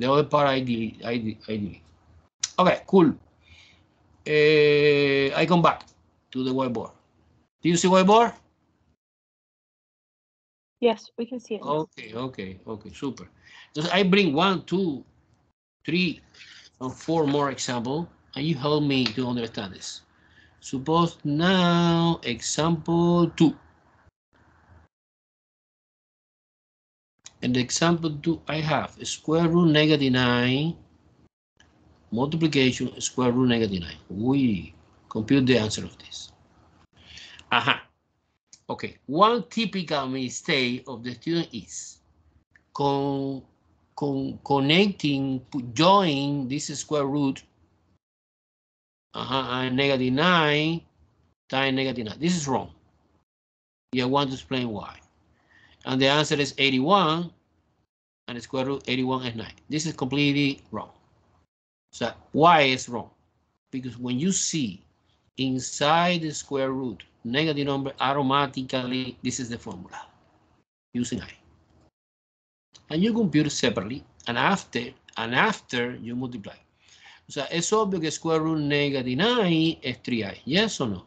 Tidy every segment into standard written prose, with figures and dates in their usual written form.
The other part I delete. Okay, cool. I come back to the whiteboard. Do you see whiteboard? Yes, we can see it. Okay, super. So I bring 1, 2, 3, and 4 more examples, and you help me to understand this. Suppose now example 2. In the example 2, I have square root -9 multiplication square root -9. We compute the answer of this. Okay, one typical mistake of the student is join this square root and -9 times -9. This is wrong. I want to explain why. And the answer is 81, and the square root 81 is 9. This is completely wrong. So why is wrong? Because when you see inside the square root negative number, automatically this is the formula using I. And you compute separately, and after you multiply. O sea, es obvio que square root -9 es 3i. Yes or no?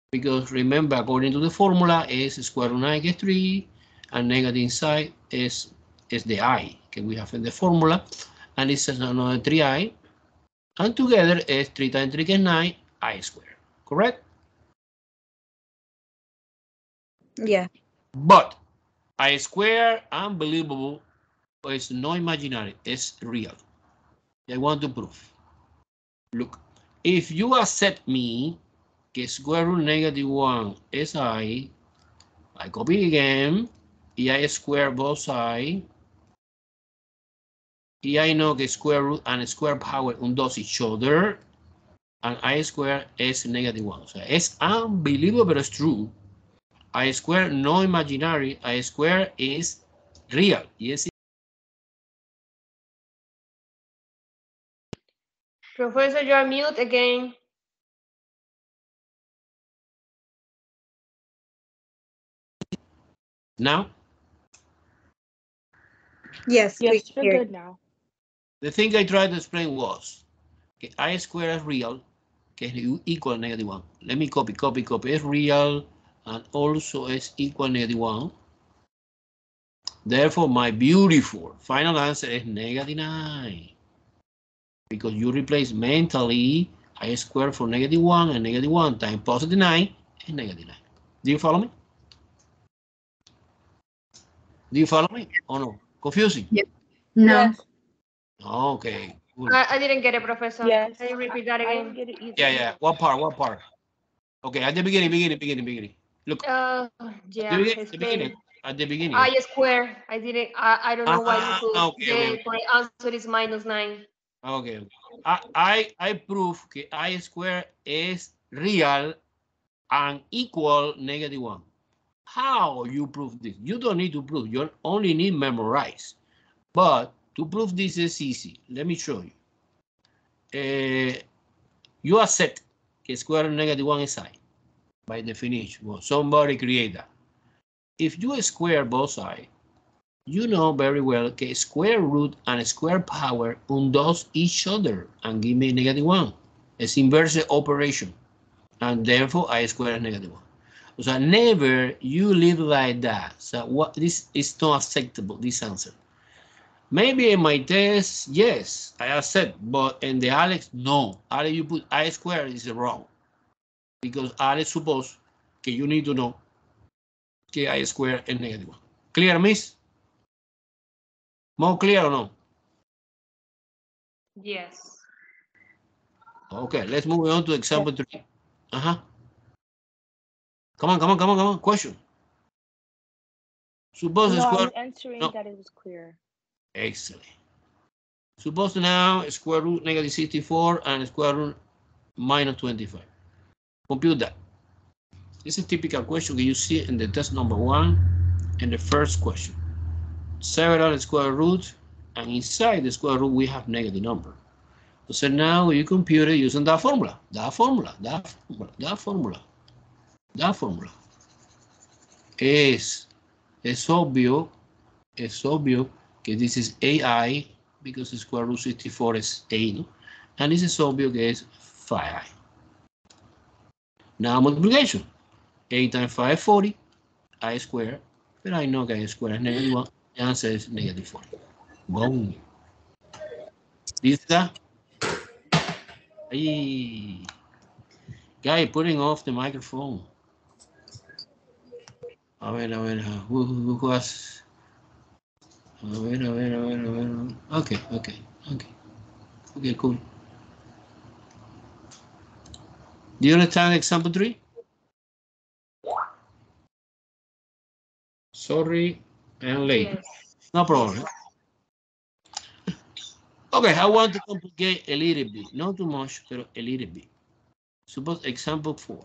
Because remember, according to the formula, is square root 9 que es 3, and negative inside is the I que we have in the formula, and this is another 3i, and together is 3 times 3 que es 9, I squared. Correct? Yeah. But I squared, unbelievable, is not imaginary, it's real. I want to prove. Look, if you accept me que square root -1 is I copy again, y I square both sides, y I know que square root and square power undos each other, and I square is -1. O sea, es unbelievable, but it's true. I square no imaginary, I square is real. Yes. Professor, you are mute again. Now? Yes, Yes, we you're hear. good now. The thing I tried to explain was que I square is real, que es equal -1. Let me copy. It's real, and also is equal -1. Therefore, my beautiful final answer is -9. Because you replace mentally I square for -1, and -1 times +9 is -9. Do you follow me? Do you follow me or no? Confusing? Yep. No. Yes. Okay. Cool. I didn't get it, Professor. Yes. Can you repeat that I again? didn't get it either. Yeah. What part? Okay, at the beginning. Look. Yeah, At the beginning. I square. I didn't. I don't know why you put Okay. the correct answer is -9. Okay. I prove que I square is real and equal -1. How you prove this? You don't need to prove. You only need memorize. But to prove this is easy. Let me show you. You accept que square root -1 is I. By definition. Well, somebody create that. If you square both sides, you know very well that square root and square power undos each other and give me -1. It's inverse operation. And therefore, I square is -1. So never you live like that. So what this is not acceptable, this answer. Maybe in my test, yes, I accept, but in the Alex, no. Alex, you put I square is wrong. Because Alex suppose que you need to know que I square is -1. Clear, miss? More clear or no? Yes. Okay, let's move on to example 3. Come on. Question. Suppose No, square. I'm answering that it was clear. Excellent. Suppose now square root -64 and square root -25. Compute that. This is a typical question that you see in the test number 1 and the first question. Several square roots, and inside the square root we have negative number. So now you compute it using that formula. Es obvio que this is AI because the square root 64 is 8. And this is obvious que es 5i. Now multiplication. 8 times 5 is 40. I squared. But I know that I squared is negative 1. The answer is negative 40. Boom. Do you see that? Hey. Guy putting off the microphone. A ver, who was? A ver. Okay, cool. Do you understand example 3? Sorry, I'm late. Yes. No problem. Okay, I want to complicate a little bit. Not too much, but a little bit. Suppose example 4.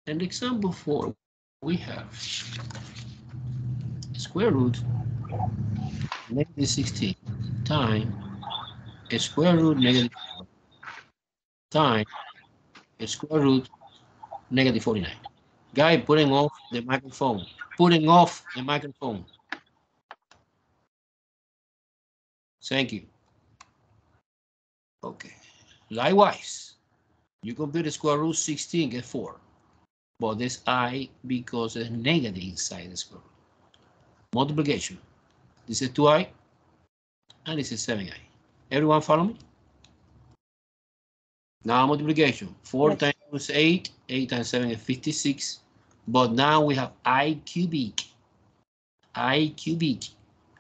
In example 4, we have square root negative 16 times a square root negative 4 times a square root negative 49. Guy putting off the microphone. Putting off the microphone. Thank you. Okay. Likewise, you compute the square root 16, get 4. But this I because it's negative inside the square root. Multiplication. This is 2i, and this is 7i. Everyone follow me? Now multiplication. 4 Yes. times 8, 8 times 7 is 56. But now we have I cubic. I cubic.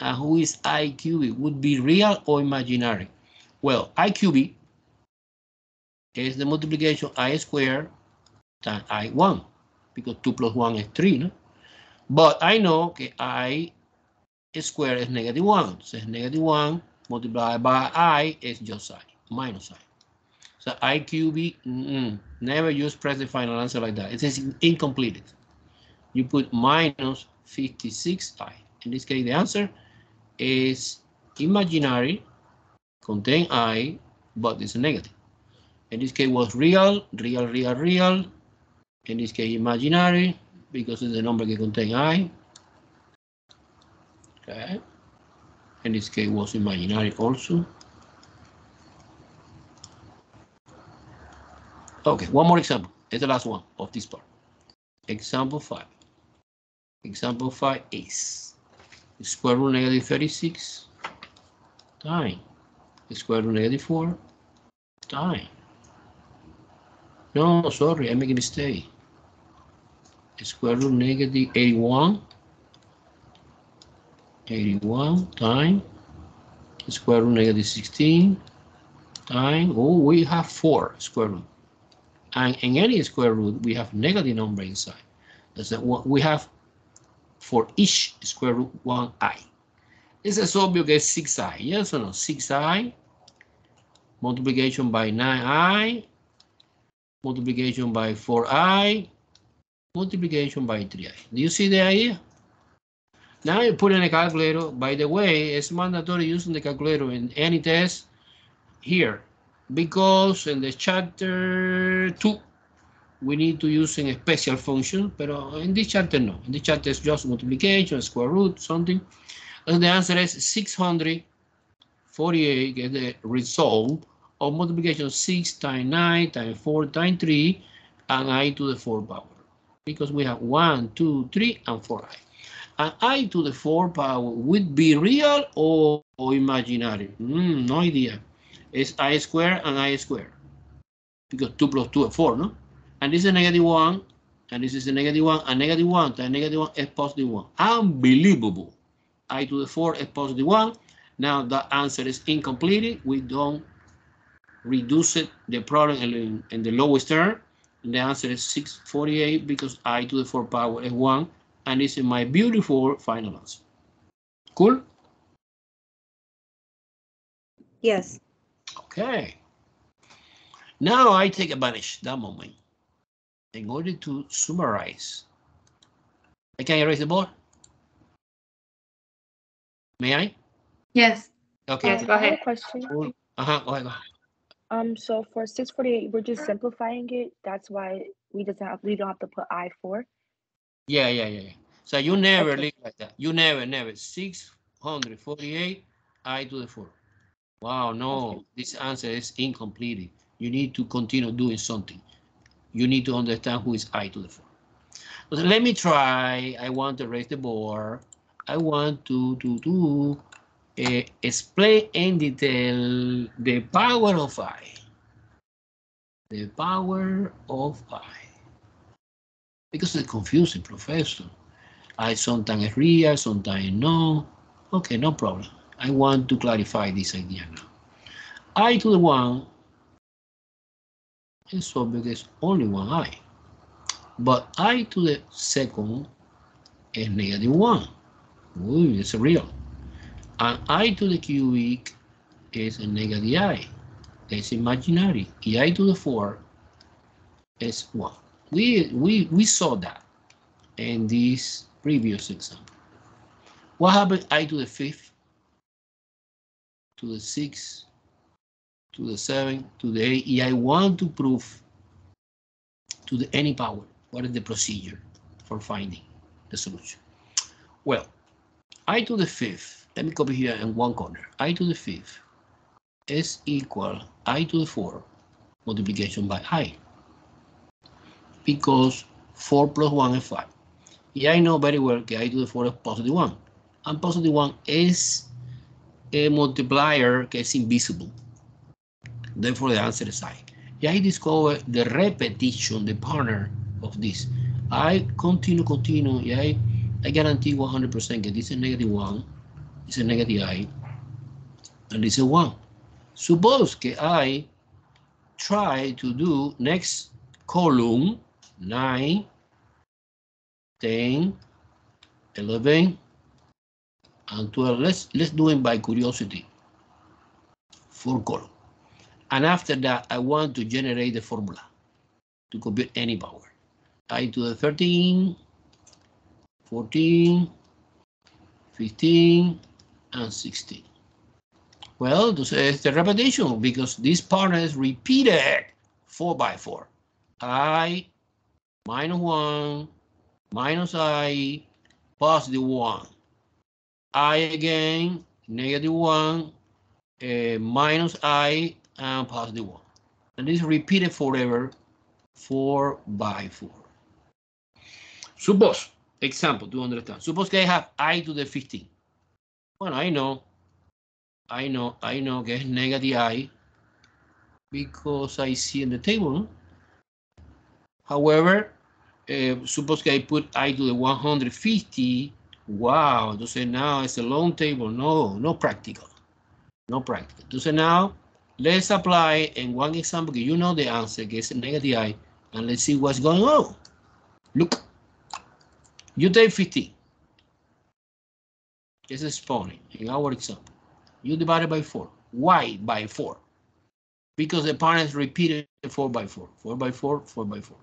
And who is I cubic? Would be real or imaginary? Well, I cubic is the multiplication I squared times I1. Because 2 plus 1 is 3, no? But I know that I squared is negative 1. So it's negative 1 multiplied by I is just I, minus I. So I cubic, never use press the final answer like that. It is incomplete. You put minus 56i. In this case, the answer is imaginary, contain I, but it's negative. In this case, was real. In this case, imaginary, because it's the number that contain I. Okay. In this case, was imaginary also. Okay, one more example. It's the last one of this part. Example 5. Example 5 is square root negative 36 times square root negative 4 times. No, sorry, I make a mistake. Square root negative 81 times square root negative 16 times, oh, we have 4 square root. And in any square root, we have negative number inside. That's what we have for each square root 1i. This is obvious que 6i, yes or no? 6i, multiplication by 9i, multiplication by 4i, multiplication by 3i. Do you see the idea? Now you put in a calculator. By the way, it's mandatory using the calculator in any test here, because in the chapter 2, we need to use a special function, but in this chapter, no. In this chapter, it's just multiplication, square root, something. And the answer is 648, get the result of multiplication 6 times 9 times 4 times 3, and I to the 4 power. Because we have 1, 2, 3, and 4i. And I to the 4 power would be real or imaginary? No idea. It's I squared and I squared. Because 2 plus 2 is 4, no? And this is a negative 1, and this is a negative 1, and negative 1 times negative 1 is positive 1. Unbelievable. I to the 4 is positive 1. Now the answer is incomplete. We don't reduce it, the problem in the lowest term. And the answer is 648 because I to the 4 power is 1. And this is my beautiful final answer. Cool? Yes. Okay. Now I take advantage of that moment in order to summarize. I can erase the board. May I? Yes. Okay. Yes, go I have a ahead. question. Go ahead. So for 648, we're just simplifying it. That's why we don't have to put I4. Yeah. So you never Okay. live like that. You never. 6 148 I to the 4. Wow, no, this answer is incomplete. You need to continue doing something. You need to understand who is I to the 4. So let me try. I want to raise the board. I want to explain in detail the power of I. The power of I. Because it's confusing, Professor. I sometimes is real, sometimes no. Okay, no problem. I want to clarify this idea now. I to the 1 is obvious there's only one I. But I to the second is -1. Ooh, it's real. And I to the cubic is a negative I. It's imaginary. And I to the 4 is 1. We saw that in this previous example. What happened I to the 5th, to the 6th, to the 7th, to the 8th? And I want to prove to the any power. What is the procedure for finding the solution? Well, I to the 5th, let me copy here in one corner. I to the 5th is equal I to the 4 multiplication by I. Because 4 plus 1 is 5. And I know very well that I to the 4 is positive 1. And positive 1 is a multiplier that is invisible. Therefore, the answer is I. And I discover the repetition, the partner of this. I continue, and I guarantee 100% that this is -1, this is negative I, and this is 1. Suppose that I try to do next column 9, 10, 11, and 12. Let's do it by curiosity. 4 column. And after that, I want to generate the formula to compute any power. I to the 13, 14, 15, and 16. Well, this is the repetition because this partner is repeated 4 by 4. I -1, I, positive 1. I again, -1, minus I, and positive 1. And this is repeated forever, 4 by 4. Suppose, example to understand, suppose I have I to the 15. Well, I know que es negative I because I see in the table. However, suppose I put I to the 150. Wow, entonces now it's a long table. No practical. No practical. Entonces now, let's apply in one example, que you know the answer, que es negative I, and let's see what's going on. Look, you take 15. It's exponent in our example. You divide it by 4. Why by 4? Because the partner is repeated 4 by 4. 4 by 4, 4 by 4.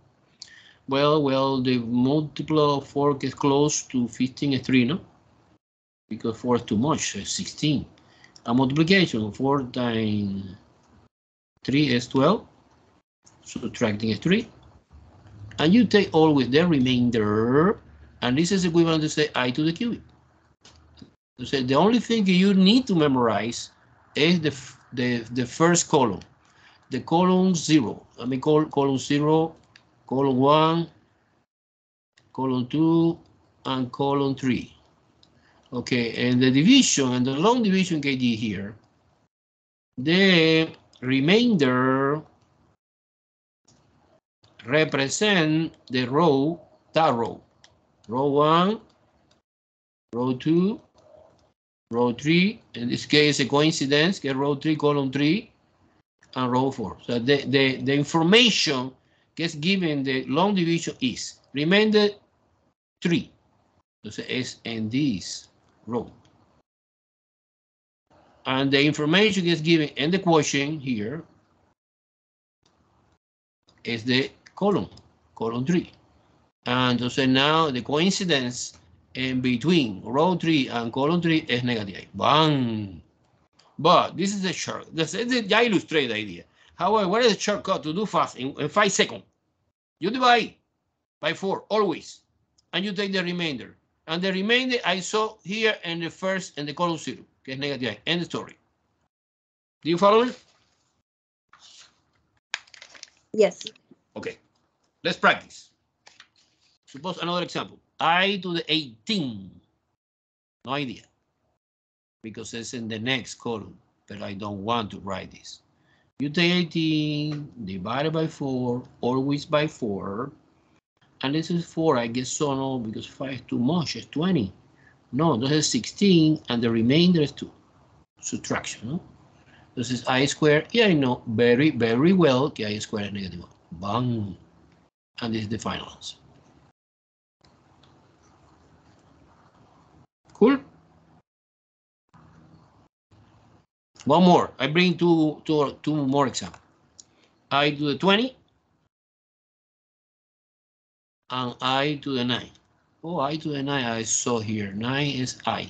Well, the multiple of 4 gets close to 15 is 3, no? Because 4 is too much, it's 16. A multiplication, 4 times 3 is 12. Subtracting is 3. And you take always the remainder, and this is equivalent to say I to the cubic. So the only thing you need to memorize is the first column, the column 0. Let me call column 0, column 1, column 2, and column 3. Okay, and the division, and the long division KD here, the remainder represent the row, that row. Row 1, row 2, row 3, in this case a coincidence, get row 3, column 3, and row 4. So the information gets given the long division is remainder 3. Entonces es in this row. And the information gets given in the quotient here is the column 3. And entonces now the coincidence in between row 3 and column 3 is negative. Bang! But this is a short. I illustrate the idea. However, what is the shortcut to do fast in 5 seconds? You divide by 4 always, and you take the remainder. And the remainder I saw here in the first, in the column 0, que es negative I. End story. Do you follow me? Yes. Okay, let's practice. Suppose another example. I to the 18. No idea. Because it's in the next column, but I don't want to write this. You take 18 divided by 4, always by 4. And this is 4, I guess so, no, because 5 is too much, it's 20. No, this is 16, and the remainder is 2. Subtraction, no? This is I squared. Yeah, I know very, very well que I squared is negative 1. Bang. And this is the final answer. Cool? One more. I bring two more examples. I to the 20. And I to the 9. Oh, I to the 9 I saw here. 9 is I.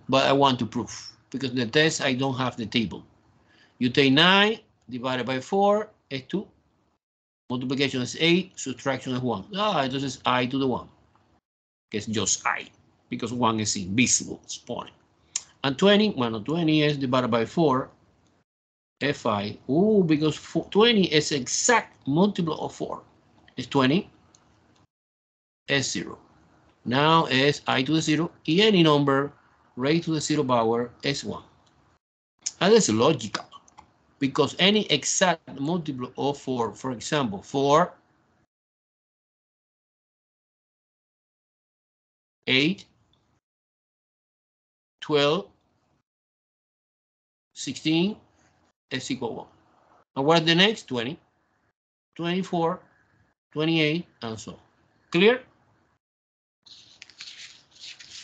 But I want to prove. Because in the test I don't have the table. You take 9 divided by 4 is 2. Multiplication is 8. Subtraction is 1. Ah, this is I to the 1. It's just I. Because 1 is invisible. It's point. And 20, well, 20 is divided by 4. Fi. Oh, because 20 is exact multiple of 4. It's 20. Is 0. Now is I to the 0. Any number raised to the 0 power is 1. And that's logical. Because any exact multiple of 4, for example, 4, 8, 12, 16 is equal to 1. And what's the next? 20, 24, 28, and so on. Clear?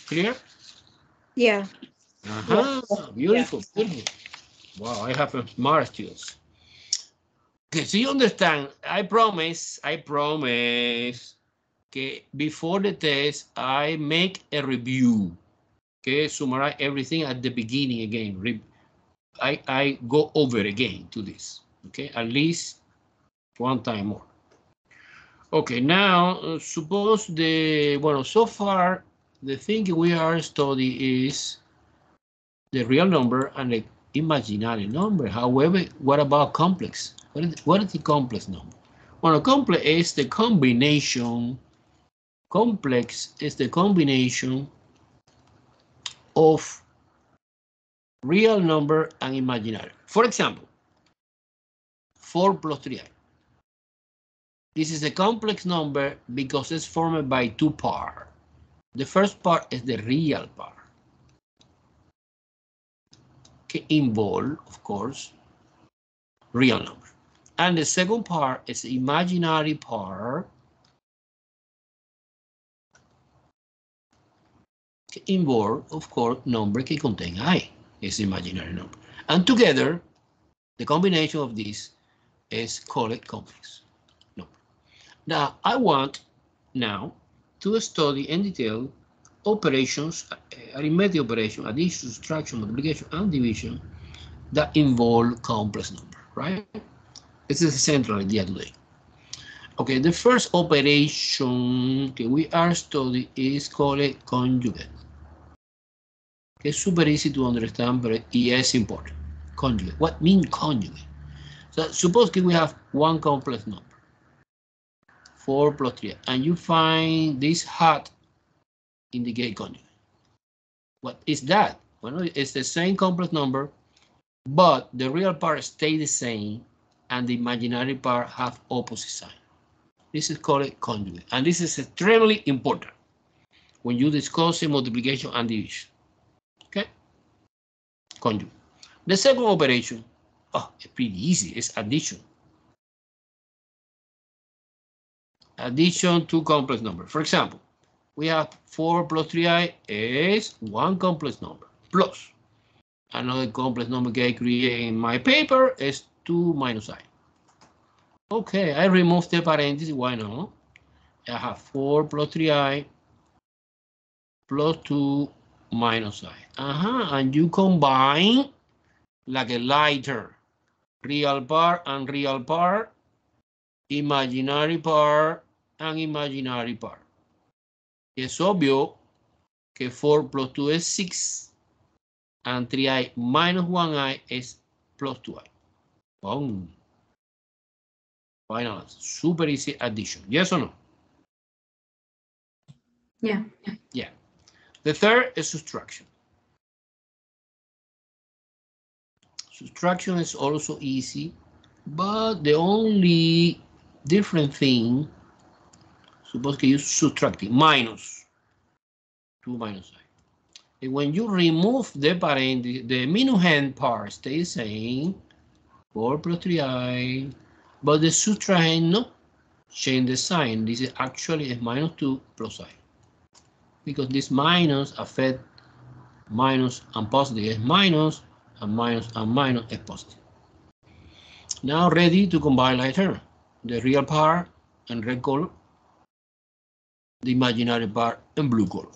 Clear? Yeah. Beautiful, beautiful. Wow, I have smart students. Okay, so you understand, I promise que before the test, I make a review. Okay, summarize everything at the beginning again. I go over again to this. Okay, at least one time more. Okay, now suppose so far the thing we are studying is the real number and the imaginary number. However, what about complex? What is the complex number? Well, complex is the combination. Complex is the combination of real number and imaginary. For example, 4 plus 3i. This is a complex number because it's formed by 2 parts. The first part is the real part. Que involve, of course, real number. And the second part is the imaginary part. Que involve, of course, number que contain I. Is imaginary number. And together, the combination of these is called complex number. Now, I want now to study in detail operations, arithmetic operation, addition, subtraction, multiplication, and division that involve complex number, right? This is the central idea today. Okay, the first operation that we are studying is called conjugate. It's super easy to understand, but it's important. Conjugate. What means conjugate? So suppose that we have one complex number, 4 plus 3, and you find this hat indicate conjugate. What is that? Well, it's the same complex number, but the real part stay the same, and the imaginary part have opposite sign. This is called conjugate, and this is extremely important when you discuss multiplication and division. Okay, conjugate. The second operation, it's pretty easy. It's addition. Addition to complex number. For example, we have 4 plus 3i is one complex number plus another complex number I create in my paper is 2 minus I. Okay, I remove the parentheses. Why not? I have 4 plus 3i plus 2 minus I. And you combine like a lighter, real part and real part, imaginary part and imaginary part. Es obvio que 4 plus 2 es 6 and 3i minus 1i es plus 2i. Boom. Final answer. Super easy addition. Yes or no? Yeah. Yeah. The third is subtraction. Subtraction is also easy, but the only different thing, suppose que you subtracting minus 2 minus I. And when you remove the parent, the minuend part stays same, 4 plus 3i, but the subtrahend no, change the sign. This is actually is minus 2 plus I. Because this minus affect minus and positive is minus, and minus and minus is positive. Now ready to combine like term. The real part in red color, the imaginary part in blue color.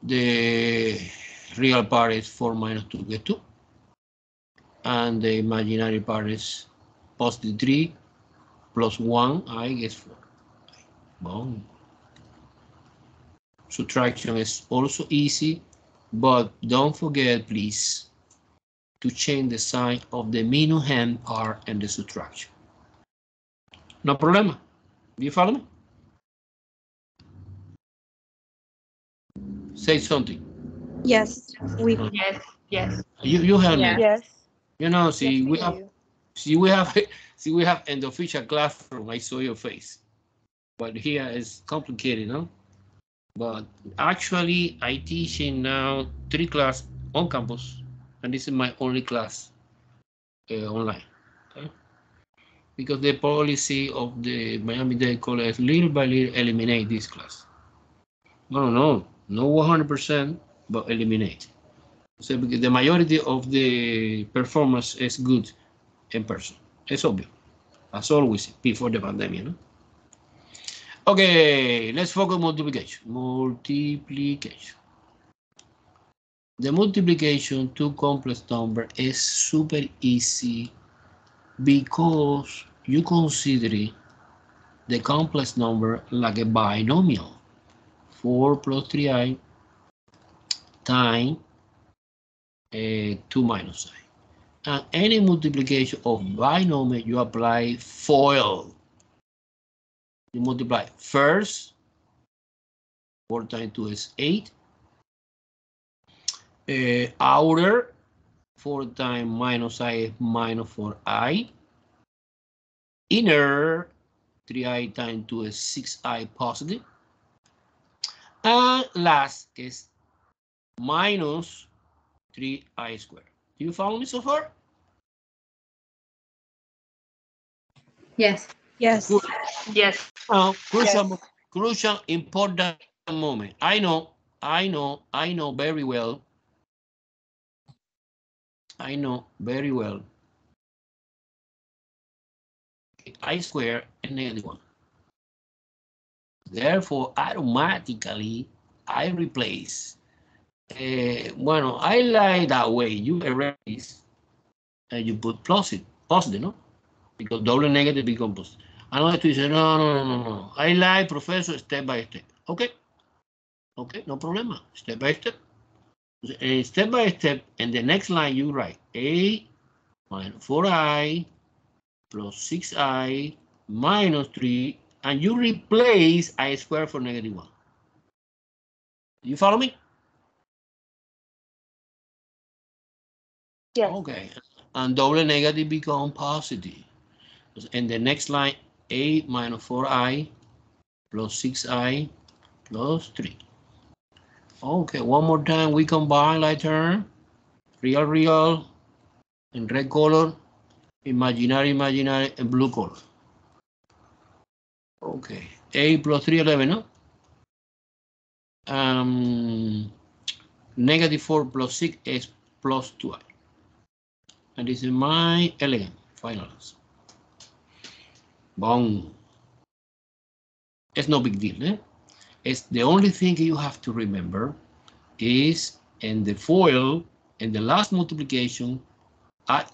The real part is 4 minus 2 get 2. And the imaginary part is positive 3 plus 1, I guess 4. Boom. Subtraction is also easy, but don't forget, please, to change the sign of the minuend part and the subtraction. No problema. Do you follow me? Say something. Yes. We. Yes, yes. You help me. Yes. You know, Yes, see, we we hear have, you. see, we have in the official classroom. I saw your face, but here is complicated, no? But actually, I teaching now 3 classes on campus, and this is my only class online. Okay? Because the policy of the Miami-Dade College little by little eliminate this class. No 100%, but eliminate. So because the majority of the performance is good in person. It's obvious, as always, before the pandemic, no? Okay, let's focus on multiplication. Multiplication. The multiplication to complex number is super easy because you consider the complex number like a binomial. 4 plus 3i times 2 minus I. And any multiplication of binomial, you apply FOIL. You multiply first, 4 times 2 is 8. Outer, 4 times minus I is minus 4i. Inner, 3i times 2 is 6i positive. And last is minus 3i squared. Do you follow me so far? Yes. Yes. Good. Yes. Now, crucial, Yes. crucial, important moment. I know very well. I know very well. I square and negative 1. Therefore, automatically, I replace. Bueno, I like that way. You erase and you put positive, no? Because double negative becomes positive. Another two say, no. I like professor step by step. Okay, no problema. Step by step. Step by step, and the next line you write a minus 4i plus 6i minus 3, and you replace I squared for negative 1. You follow me? Yes. Okay, and double negative become positive. And the next line, a minus 4i plus 6i plus 3. Okay, one more time, we combine like term, real, in red color, imaginary, in blue color. Okay, a plus 3, 11, no? Negative 4 plus 6 is plus 2i. And this is my elegant final answer. Boom. It's no big deal, eh? It's the only thing you have to remember is in the FOIL, in the last multiplication,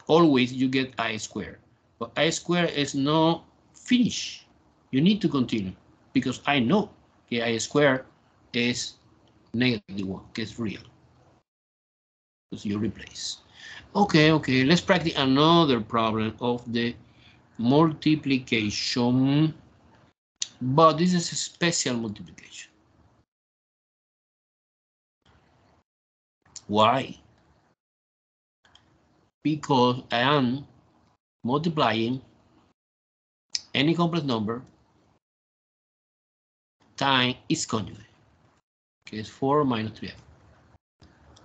always you get I squared. But I squared is no finish. You need to continue. because I know que I square is -1, que es real. Because you replace. Okay, let's practice another problem of the multiplication, but this is a special multiplication. Why? Because I am multiplying any complex number times its conjugate, okay, it's 4 minus 3i.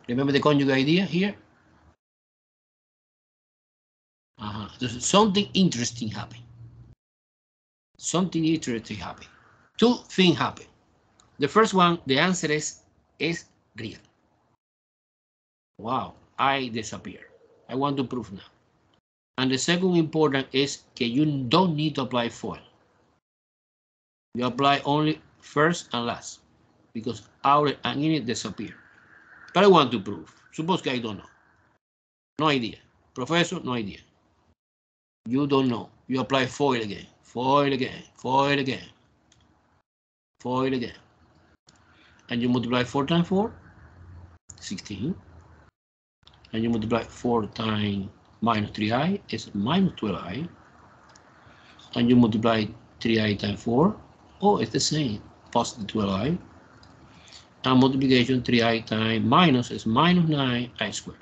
Remember the conjugate idea here? There's something interesting happened. Two things happen. The first one, the answer is real. Wow, I disappear. I want to prove now. And the second important is that you don't need to apply FOIL. You apply only first and last, because out and in it disappear. But I want to prove. Suppose I don't know. No idea. Professor, no idea. You don't know. You apply FOIL again. FOIL again. FOIL again. FOIL again. And you multiply 4 times 4, 16. And you multiply 4 times minus 3i is minus 12i. And you multiply 3i times 4. Oh, it's the same. Positive 12i. And multiplication 3i times minus is minus 9i squared.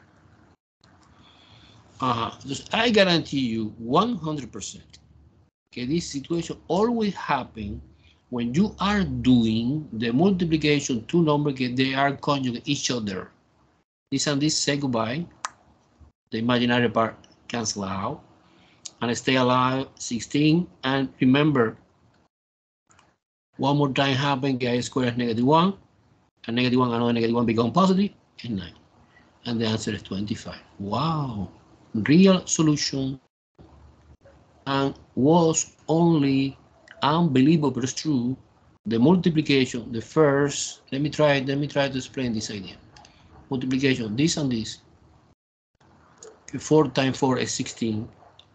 Just I guarantee you 100%. Okay, this situation always happens when you are doing the multiplication two numbers, they are conjugate each other. This and this say goodbye. The imaginary part cancel out. And stay alive 16. And remember, one more time happen, I square is -1. And -1, another -1 become positive, is 9. And the answer is 25. Wow. Real solution. And was only unbelievable, but it's true. The multiplication, the first, let me try to explain this idea. Multiplication, this and this. 4 times 4 is 16.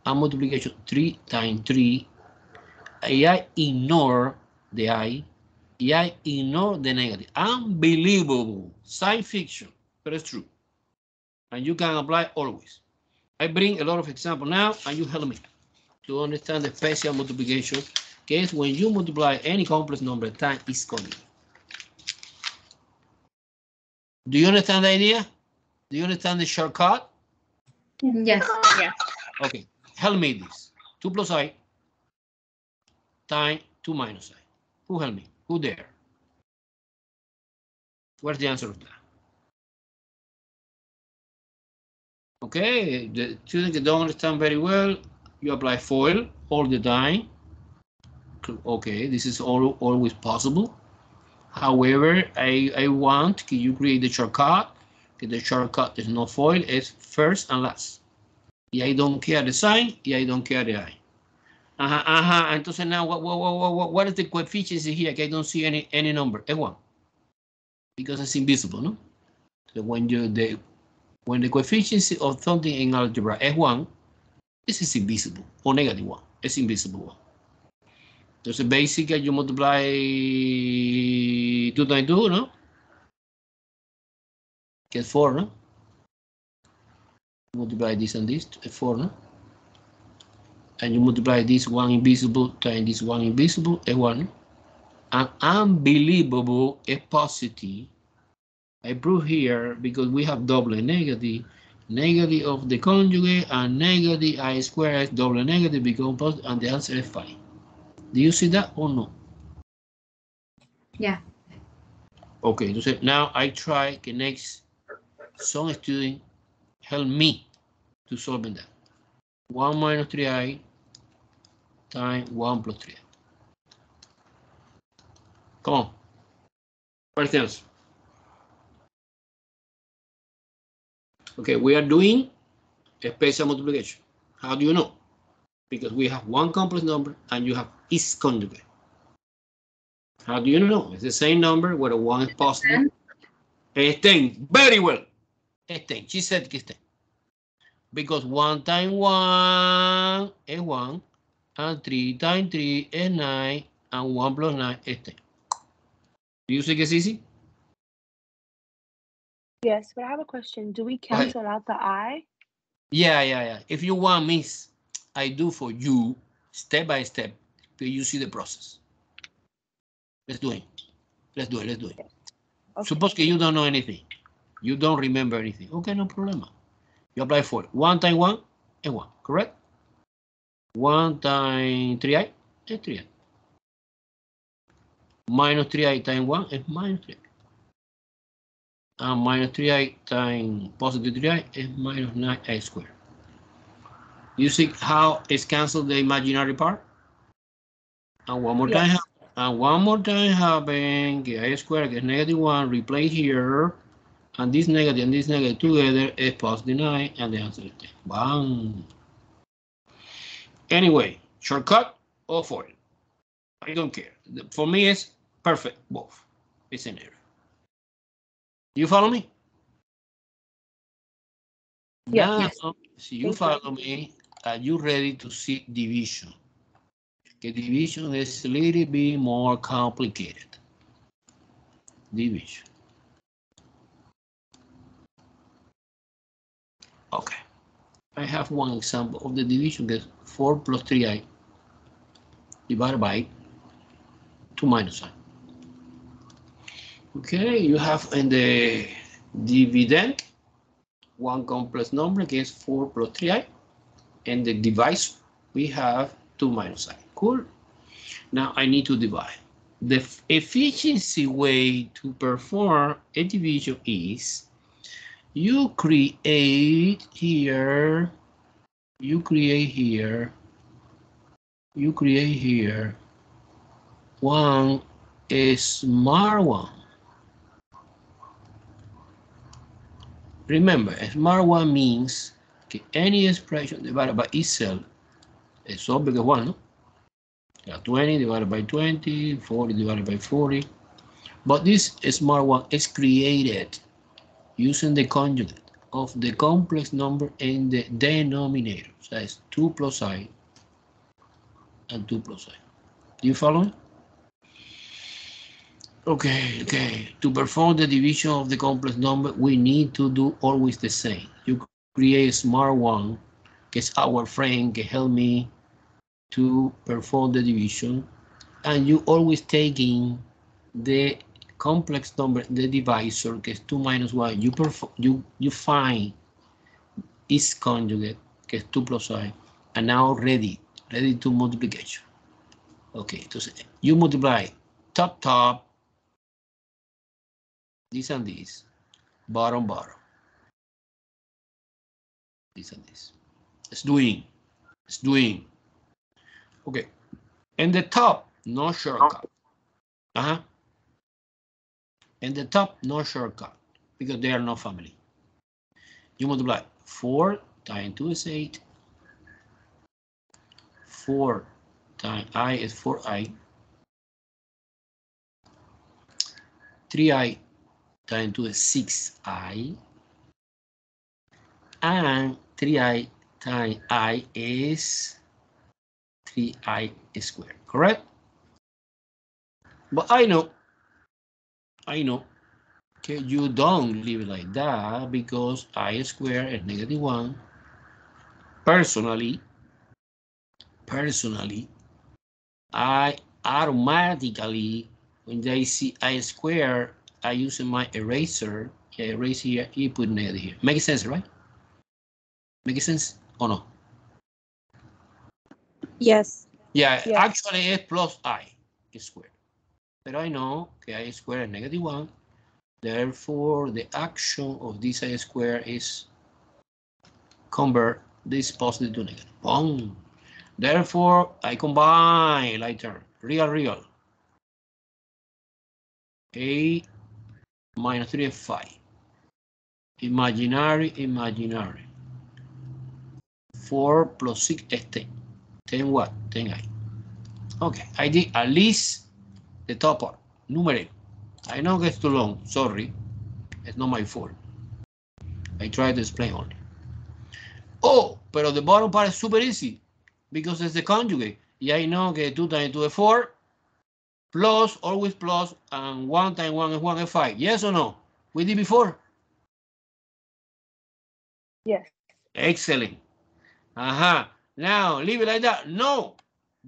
And multiplication 3 times 3. I ignore the I ignore the negative. Unbelievable. Science fiction, but it's true. And you can apply always. I bring a lot of examples now, and you help me to understand the special multiplication case when you multiply any complex number times its conjugate. Do you understand the idea? Do you understand the shortcut? Yes. Yes. Okay, help me this. 2 plus I times 2 minus I. Who help me? Who there? What's the answer of that? Okay, the students that don't understand very well, you apply FOIL all the time. Okay, this is always possible. However, I want you create the shortcut. The shortcut is not FOIL, it's first and last. Y I don't care the sign, y I don't care the I. Entonces now, what is the coefficient here? I don't see any number. Es 1. Because it's invisible, no? So when the coefficient of something in algebra is 1, this is invisible, or -1. It's invisible 1. Entonces, basically, you multiply 2 times 2, no? Get 4, no? Multiply this and this, 4, no? And you multiply this one invisible times this one invisible, a 1. And unbelievable, a positive. I prove here because we have double negative of the conjugate, and negative I squared is double negative become positive, and the answer is 5. Do you see that or no? Yeah. Okay, so now I try the next some student help me to solve that. 1 minus 3i times 1 plus 3i. Come on. What's the answer? Okay, we are doing a special multiplication. How do you know? Because we have one complex number and you have its conjugate. How do you know? It's the same number where 1 is positive. It's 10. Very well. It's 10. She said it's 10. Because 1 times 1 is 1, and 3 times 3 is 9, and 1 plus 9 is 10. Do you think it's easy? Yes, but I have a question. Do we cancel out the I? Yeah. If you want, miss, I do for you step by step, till you see the process. Let's do it. Okay. Suppose that you don't know anything. You don't remember anything. Okay, no problem. You apply for it. 1 times 1 is 1, correct? 1 times 3i is 3i. Minus 3i times 1 is minus 3i. And minus 3i times positive 3i is minus 9i squared. You see how it's canceled the imaginary part? And one more time. And one more time happen, I squared gets -1, replace here, and this negative together is positive 9, and the answer is 10. Bang. Anyway, shortcut or for it. I don't care. For me, it's perfect, both. It's an error. You follow me? Yes. Now, so you follow me, are you ready to see division? Okay, division is a little bit more complicated. Division. Okay. I have one example of the division that's 4 plus 3i divided by 2 minus I. Okay, you have in the dividend one complex number gets 4 plus 3i, and the divisor we have 2 minus I. Cool. Now I need to divide. The efficiency way to perform a division is you create here one smart one. Remember, a smart one means any expression divided by itself is so big as 1, no? 20 divided by 20, 40 divided by 40. But this smart one is created using the conjugate of the complex number in the denominator. So it's 2 plus I and 2 plus I. Do you follow me? Okay. To perform the division of the complex number, we need to do always the same. You create a smart one, because our friend can help me to perform the division, and you always taking the complex number, the divisor, que es 2 minus 1, you find its conjugate, que es 2 plus I, and now ready to multiplication. Okay, entonces you multiply top, this and this, bottom, this and this. It's doing. Okay, and the top, no shortcut. And the top, no shortcut, because they are not family. You multiply 4 times 2 is 8. 4 times I is 4i. 3i times 2 is 6i. And 3i times I is 3i squared, correct? But I know, okay, you don't leave it like that because I squared is -1. Personally, I automatically, when I see I squared, I use my eraser. I erase here, you put negative here. Makes sense, right? Makes sense or no? Yes. Yeah, actually it's plus I squared. But I know okay, I squared is -1. Therefore, the action of this I squared is convert this positive to negative. Boom. Therefore, I combine like term, real. A minus 3 is 5. Imaginary. 4 plus 6 is 10. 10 what? 10i. Okay, I did at least the top part, numerator. I know it's too long, sorry. It's not my fault. I tried to explain only. Oh, but the bottom part is super easy because it's the conjugate. Yeah, I know that 2 times 2 is 4. Plus, always plus, and 1 times 1 is 1 is 5. Yes or no? We did before? Yes. Excellent. Now, leave it like that. No,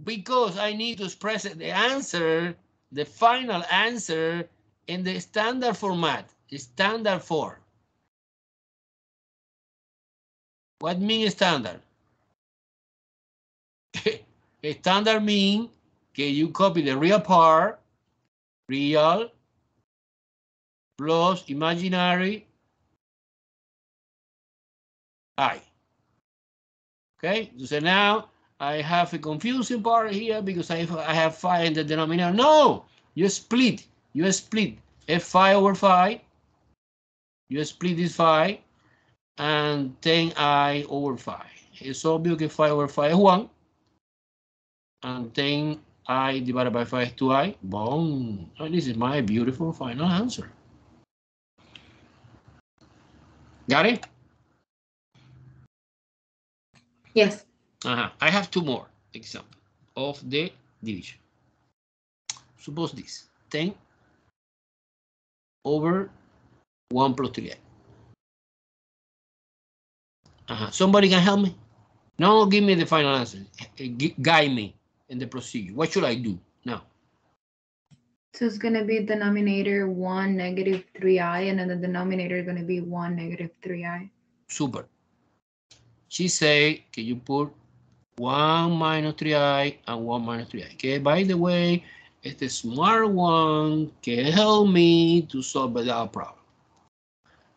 because I need to express the answer, the final answer, in the standard format, standard form. What means standard? Standard means que you copy the real part, real, plus imaginary, I. Okay, so now I have a confusing part here because I have 5 in the denominator. No, you split F5 over 5. You split this 5 and 10I over 5. It's obvious que 5 over 5 is 1. And 10I divided by 5 is 2I. Boom. And this is my beautiful final answer. Got it? Yes. I have 2 more examples of the division. Suppose this 10 over 1 plus 3i. Somebody can help me? No, give me the final answer. Guide me in the procedure. What should I do now? So it's going to be denominator 1 negative 3i, and then the denominator is going to be 1 negative 3i. Super. She say, can you put 1 minus 3i and 1 minus 3i? Okay, by the way, it's the smart one can help me to solve that problem.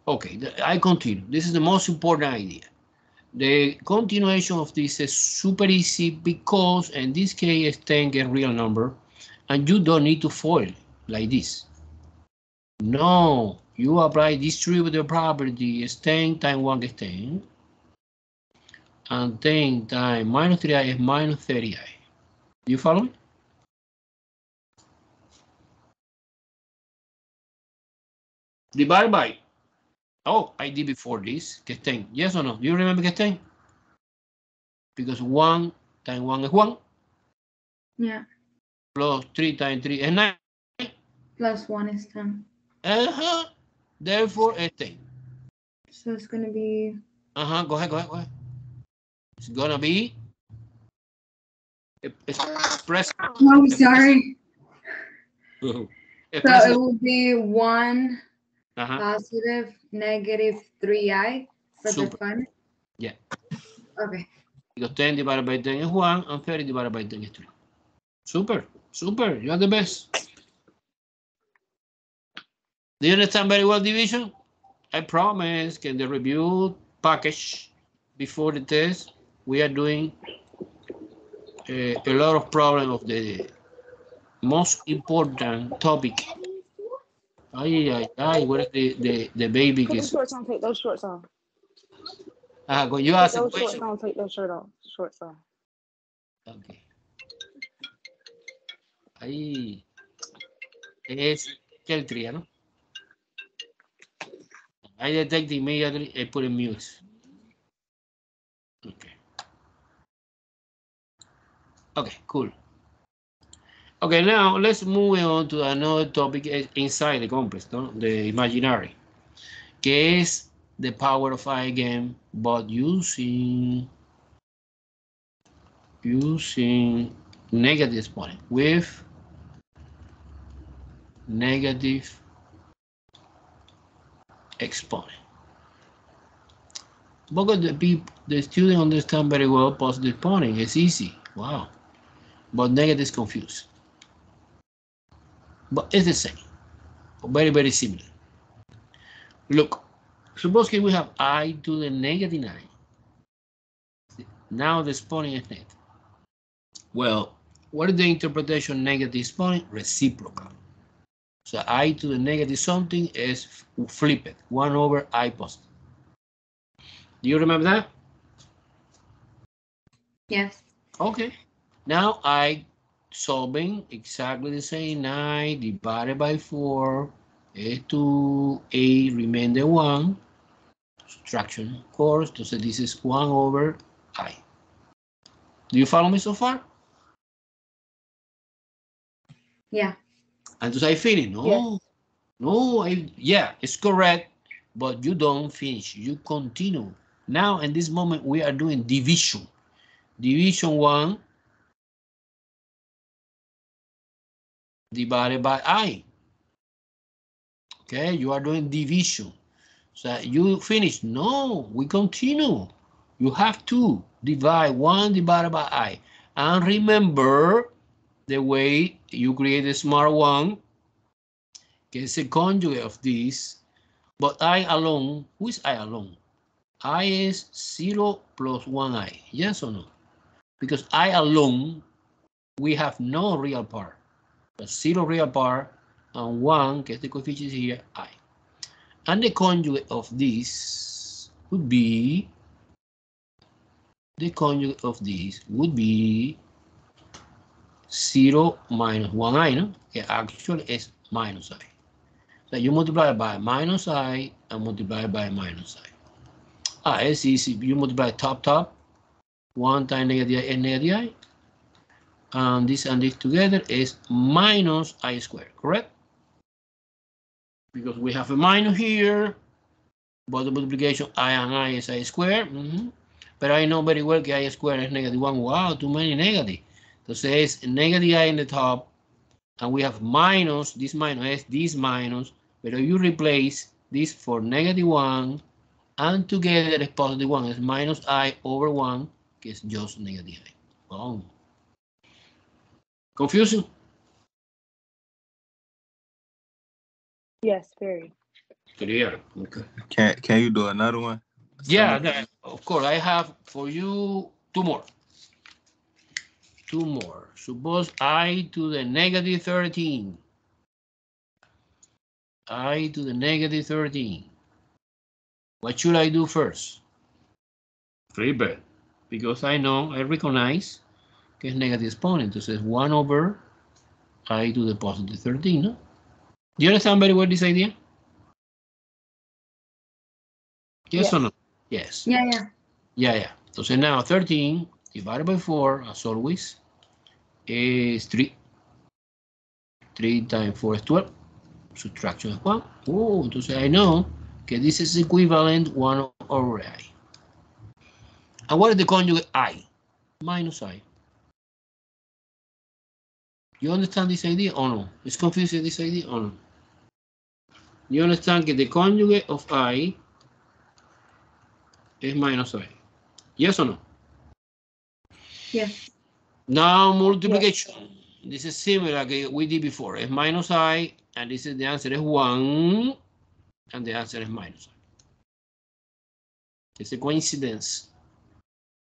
Okay, I continue. This is the most important idea. The continuation of this is super easy because in this case, 10 is a real number and you don't need to FOIL like this. No, you apply distributive property is 10 times 1 is 10. And 10 times minus 3i is minus 30i. You follow me? Divide by. Oh, I did before this. Que es 10. Yes or no? Do you remember que es 10? Because 1 times 1 is 1. Yeah. Plus 3 times 3 is 9. Plus 1 is 10. Therefore, it's 10. So it's going to be... Go ahead. It's going to be... Express. Oh, sorry. So it will be 1 positive negative 3i for the fun. Yeah. Okay. Because 10 divided by 10 is 1 and 30 divided by 10 is 3. Super. You are the best. Do you understand very well division? I promise in the review package before the test, we are doing a lot of problems of the most important topic. What is the baby? Put the shorts on, take those shorts off. When you ask a those question. Shorts on, take those shorts off. Okay. Ahí es Keltria, ¿no? I detect immediately, I put in mute. Okay, cool. Okay, now let's move on to another topic inside the complex, no? The imaginary, que es the power of I again, but using negative exponent with negative exponent. Because the student understand very well positive exponent. It's easy. Wow. But negative is confused. But it's the same. Very, very similar. Look, suppose we have I to the negative 9. Now the exponent is negative. Well, what is the interpretation of negative exponent? Reciprocal. So I to the negative something is flipped. 1 over I positive. Do you remember that? Yes. Okay. Now I solving exactly the same. 9 divided by 4 is 2, 8 remain the 1. Subtraction, of course. So this is 1 over I. Do you follow me so far? Yeah. Entonces I finish. No, Yes. no, yeah, it's correct, but you don't finish. You continue. Now, in this moment, we are doing division. Division 1 divided by I. Okay, you are doing division. So you finish. No, we continue. You have to divide 1 divided by I. And remember the way you create a smart one, que es a conjugate of this, but I alone, who is I alone? I is 0 plus 1I, yes or no? Because I alone, we have no real part, but 0 real part, and 1, que es the coefficient here, I. And the conjugate of this would be, the conjugate of this would be 0 minus 1I, no? Que actually is minus I. So you multiply by minus I and multiply by minus I. It's easy. You multiply top, 1 times negative I and negative I. And this together is minus I squared, correct? Because we have a minus here, but the multiplication I and I is I squared. But I know very well that I squared is negative 1. Wow, too many negative. Entonces es negative I in the top, and we have minus, this minus is this minus, but if you replace this for negative 1, and together is positive 1, is minus I over 1, que is just negative I. Oh. Confusion? Yes, very. Clear. Okay. Can you do another one? Yeah, of course. I have for you 2 more. 2 more. Suppose I to the negative 13. I to the negative 13. What should I do first? Flip it. Because I know, I recognize que es negative exponent. Entonces 1 over I to the positive 13, no? Do you understand very well this idea? Yes or no? Yes. Yeah. Yeah. Entonces now 13 divided by 4, as always, is 3. 3 times 4 is 12. Subtraction is 1. Oh, entonces I know que this is equivalent 1 over I. And what is the conjugate I? Minus I. You understand this idea or no? It's confusing this idea or no? You understand that the conjugate of I is minus I. Yes or no? Yes. Now multiplication. Yes. This is similar to we did before. It's minus I, and this is the answer is 1, and the answer is minus I. It's a coincidence.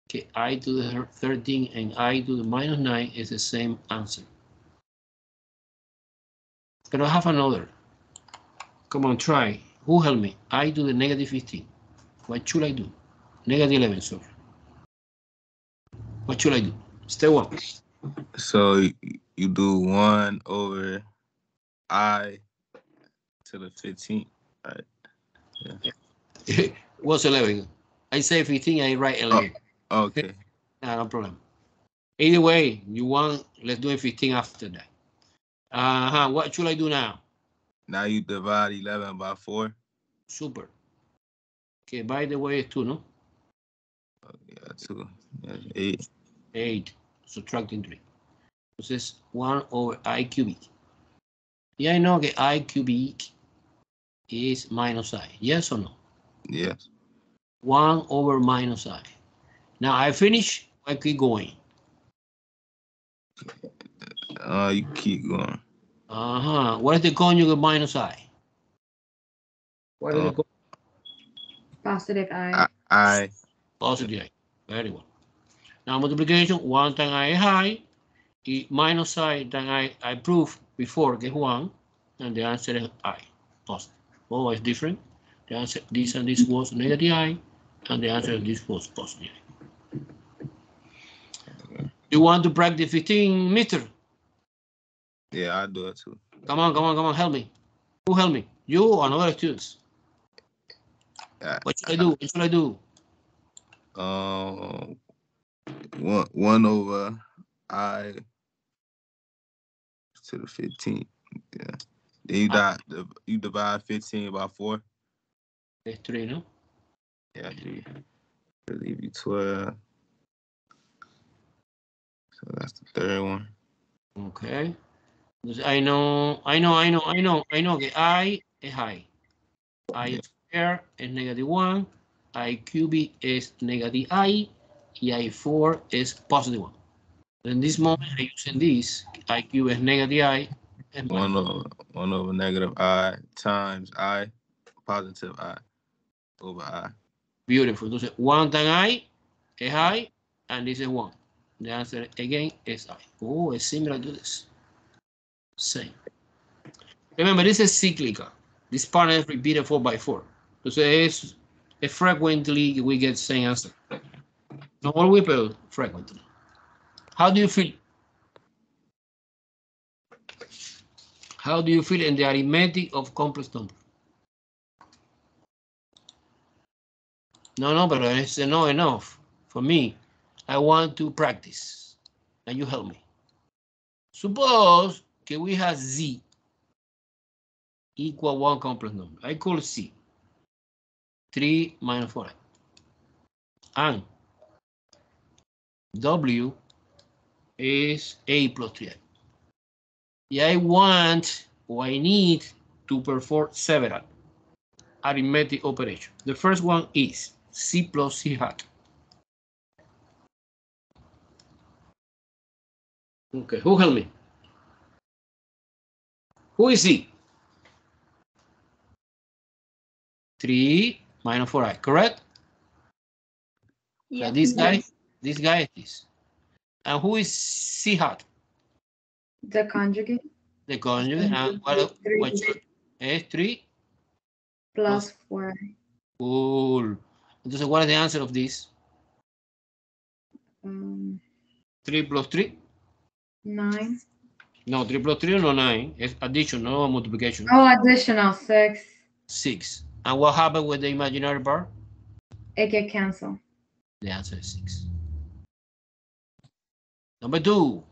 Okay, I to the 13 and I to the minus 9 is the same answer. But I have another. Come on, try. Who help me? I to the negative 15. What should I do? Negative 11, sorry. What should I do? Step 1. So you do 1 over I to the 15, right? Yeah. What's 11? I say 15, I write 11. Oh, okay. No problem. Either way, you want, let's do it 15 after that. What should I do now? Now you divide 11 by 4. Super. Okay, by the way, it's 2, no? Oh, yeah, 2. Yeah, 8. 8. Subtracting 3. This is 1 over I cubic. Yeah, I know that I cubic is minus I. Yes or no? Yes. 1 over minus I. Now I finish, I keep going. You keep going. What is the conjugate minus I? What is the positive I. I. Positive I. Very well. Now multiplication, 1 times I high, minus I times I proved before get 1, and the answer is I. Positive. Oh, it's different. The answer, this and this was negative I, and the answer this was positive I. You want to practice 15, mister? Yeah, I do it too. Come on, help me. Who help me? You or another students? What should I do? What should I do? 1 over I to the 15th. Yeah. Then you divide 15 by 4. It's 3, no? Yeah, it'll leave you 12. So that's the third one. Okay. I know que I es I. I square es -1. I cube es -I. Y I4 is +1. In this moment, I'm using this. I cube is -I. And 1 over negative I times I positive I over I. Beautiful. Entonces, 1 times I is I, and this is 1. The answer again is I. Oh, it's similar to this. Same. Remember, this is cyclical. This part is repeated 4 by 4. Entonces, frequently we get same answer. Not all people frequently. How do you feel? How do you feel in the arithmetic of complex numbers? No, but it's not enough. For me, I want to practice. And you help me. Suppose that we have Z equal 1 complex number. I call C 3 minus 4. And W is A plus 3i. Yeah, I want or I need to perform several arithmetic operations. The first one is C plus C hat. Okay, who help me? Who is C? 3 minus 4i, correct? Yeah. So this guy is this. And who is C hat? The conjugate. The conjugate. And what is 3 plus 4i. Cool. Entonces, what is the answer of this? 3 plus 3? 9. No, 3 plus 3 no 9. It's addition, no multiplication. Oh, additional 6. 6. And what happened with the imaginary part? It get canceled. The answer is 6. Number 2.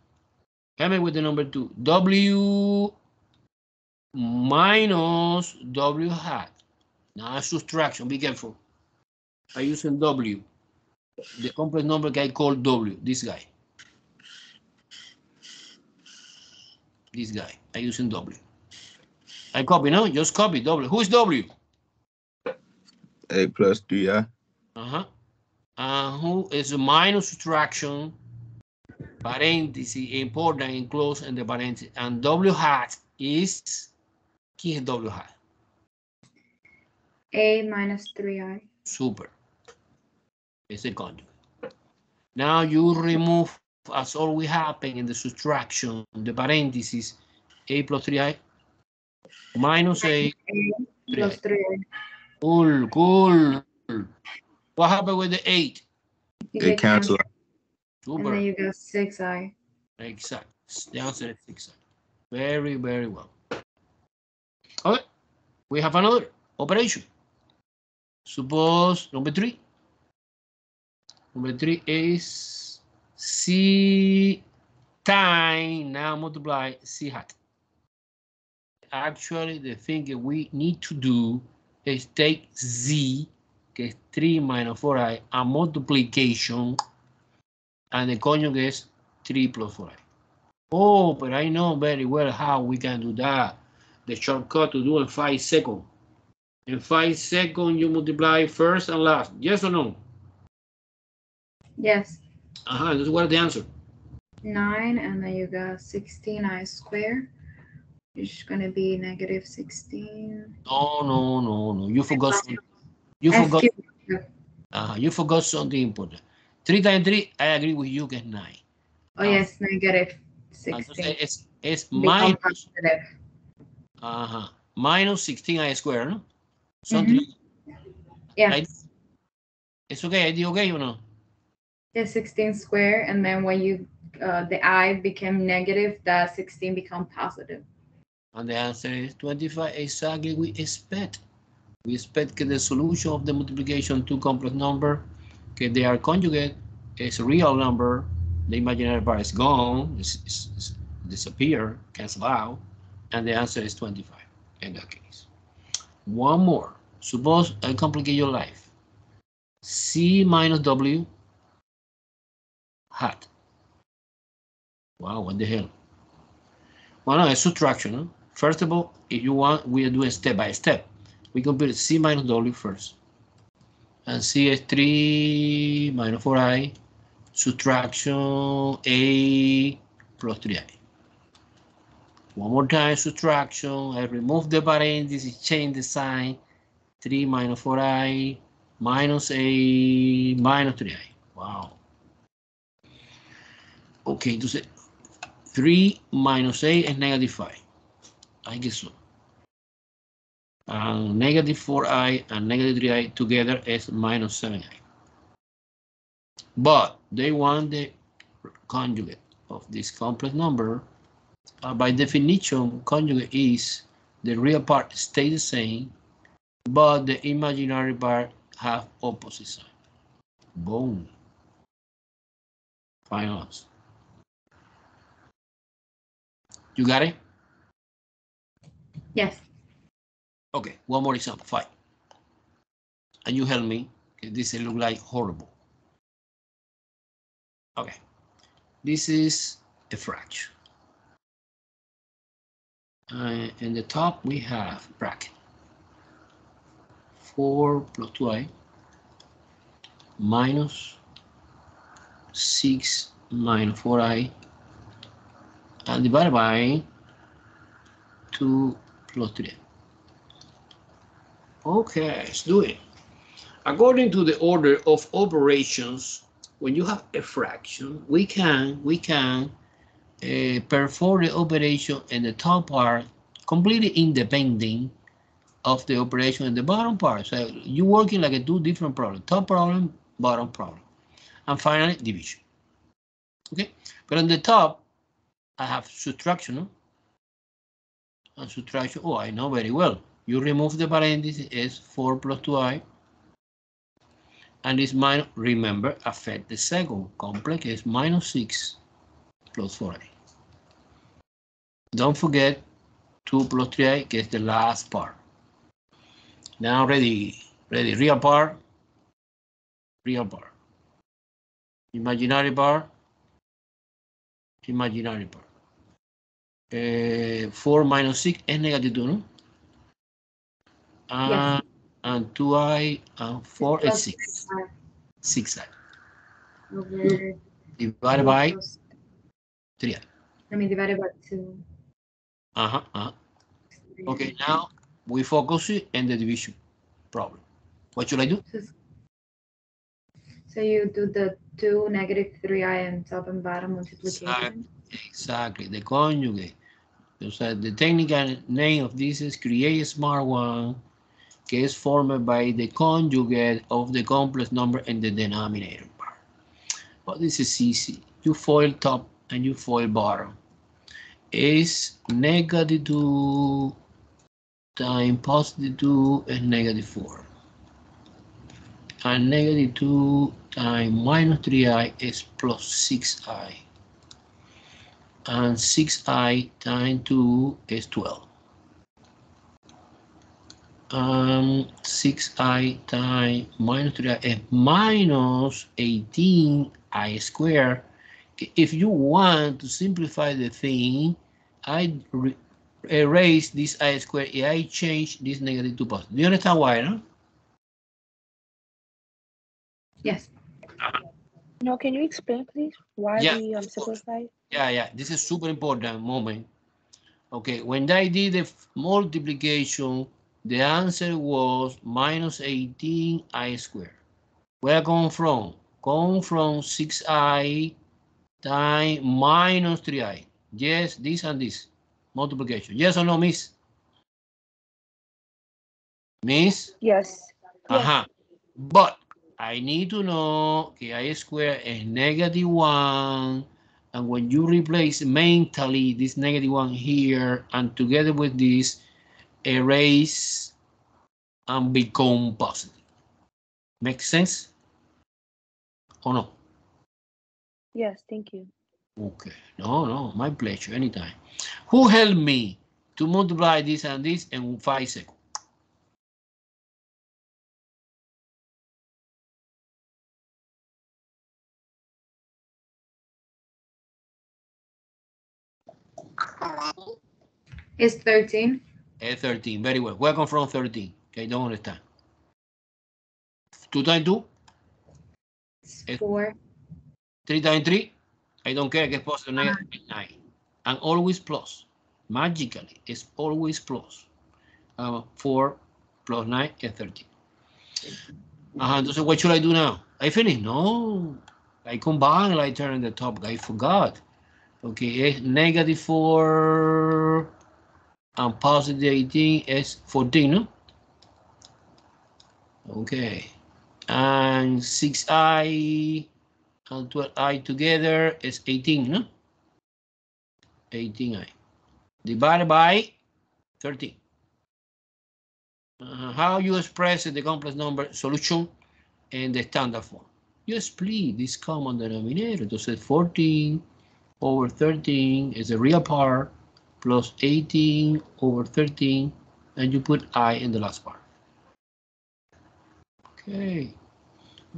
Help me with the number 2. W minus W hat. Now subtraction, be careful. I'm using W. The complex number guy called W, this guy. This guy, I'm using W. I copy, no? Just copy W. Who is W? A plus 3i. Who is a minus subtraction, parenthesis, important, enclosed in the parenthesis. And W hat is, ¿quién es W hat? A minus 3i. Super. It's the conjugate. Now you remove, as always happen in the subtraction, the parenthesis, A plus 3i, minus A plus 3i. Cool. What happened with the 8? They cancel. Super. And then you got 6i. Exact. The answer is 6i. Very, very well. Okay. We have another operation. Suppose number 3. Number 3 is C time, now multiply C hat. Actually, the thing that we need to do is take Z, que es 3 minus 4i, a multiplication, and the conjugate is 3 plus 4i. Oh, but I know very well how we can do that. The shortcut to do in 5 seconds. In 5 seconds, you multiply first and last. Yes or no? Yes. This is what the answer. 9, and then you got 16i squared. It's gonna be negative 16. No. You forgot something. You forgot something important. 3 times 3, I agree with you, get 9. Oh, yes, negative 16. It's minus. Positive. Minus 16i squared, no? Something like Yeah. It's okay. I did okay or no? Yeah, 16 squared, and then when you the I became negative, that 16 become positive. And the answer is 25. Exactly, we expect. We expect that the solution of the multiplication to complex number, okay, they are conjugate, is a real number. The imaginary part is gone. The disappear, cancel out, and the answer is 25 in that case. One more. Suppose I complicate your life. C minus W hat. Wow, what the hell? Well, no, it's subtraction. Huh? First of all, if you want, we are doing step by step. We compute C minus W first. And C is 3 minus 4i, subtraction A plus 3i. One more time, subtraction. I remove the parentheses, change the sign. 3 minus 4i minus A minus 3i. Wow. Okay, entonces 3 minus A es negative 5. I guess so. And negative 4i and negative 3i together is minus 7i. But they want the conjugate of this complex number. By definition, conjugate is the real part stay the same, but the imaginary part have opposite sign. Boom. Final answer. You got it? Yes. Okay, one more example, 5. And you help me, this look like horrible. Okay, this is a fraction. In the top, we have bracket. 4 plus 2i minus 6 minus 4i and divided by 2 plus 3. Okay, let's do it. According to the order of operations, when you have a fraction, we can perform the operation in the top part completely independent of the operation in the bottom part. So you're working like a 2 different problems, top problem, bottom problem. And finally, division. Okay, but on the top, I have subtraction. No? And subtraction, oh, I know very well. You remove the parenthesis, is 4 plus 2i. And this minus, remember, affect the second complex is minus 6 plus 4i. Don't forget 2 plus 3i gets the last part. Now ready, real part, imaginary part, imaginary part. 4 minus 6 is negative 2, no? Yes. And 2i and 4 is 6. 6i. Over Divided by 3i. I mean, divided by 2. Okay, now we focus in the division problem. What should I do? So you do the 2 negative 3i and top and bottom multiplication. Exactly, the conjugate. So the technical name of this is create a smart one, is formed by the conjugate of the complex number in the denominator part. But this is easy. You FOIL top and you FOIL bottom. Is negative 2 times positive 2 is negative 4. And negative 2 times minus 3i is plus 6i. And 6i times 2 is 12. 6i times minus 3i is minus 18i squared. If you want to simplify the thing, I erase this I squared. I change this negative to positive. Do you understand why, no? Yes. No, can you explain, please, why Yeah, we simplified? Yeah. This is super important moment. Okay, when I did the multiplication, the answer was minus 18i squared. Where I come from? Come from 6i times minus 3i. Yes, this and this. Multiplication. Yes or no, miss? Miss? Yes. Yes. But I need to know I squared is negative 1. And when you replace mentally this negative 1 here and together with this, erase and become positive. Make sense? Or no? Yes, thank you. Okay, no, my pleasure, anytime. Who helped me to multiply this and this in 5 seconds? It's 13. 13, very well. Welcome from 13. Okay, don't understand. 2 times 2? It's 4. 3 times 3? I don't care, get positive negative 9. And always plus. Magically, it's always plus. 4 plus 9 is 13. Entonces, what should I do now? I finish? No. I combine, I turn the top. I forgot. Okay, it's negative 4 and positive 18 is 14, no? Okay. And 6i and 12i together is 18, no? 18i. Divided by 13. How you express the complex number solution in the standard form? You split this common denominator. Entonces 14 over 13 is the real part plus 18 over 13, and you put I in the last part. Okay,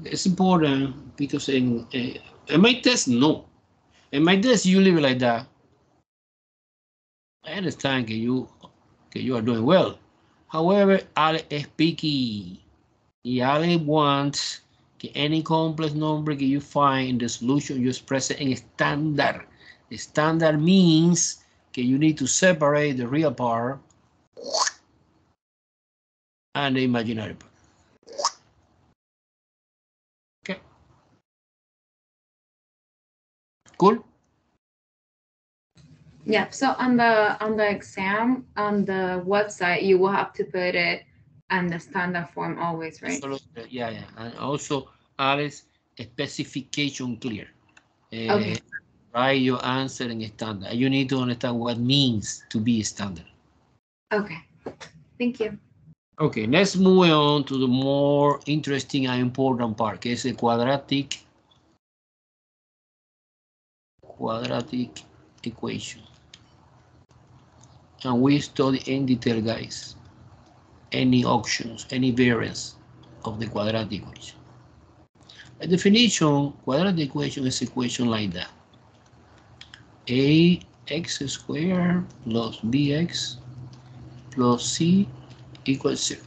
it's important because in my test, no. In my test, you leave it like that. I understand that you are doing well. However, Ale is picky. Y Ale wants que any complex number that you find in the solution, you express it in standard. The standard means that you need to separate the real part and the imaginary part. Okay. Cool. Yeah. So on the exam on the website, you will have to put it on the standard form always, right? Yeah. And also, Alice, specification clear. Okay. Write your answer in standard. You need to understand what it means to be standard. Okay. Thank you. Okay, let's move on to the more interesting and important part, que es the quadratic equation. And we study in detail, guys, any options, any variance of the quadratic equation. By definition, quadratic equation is equation like that. Ax squared plus bx plus c equals 0.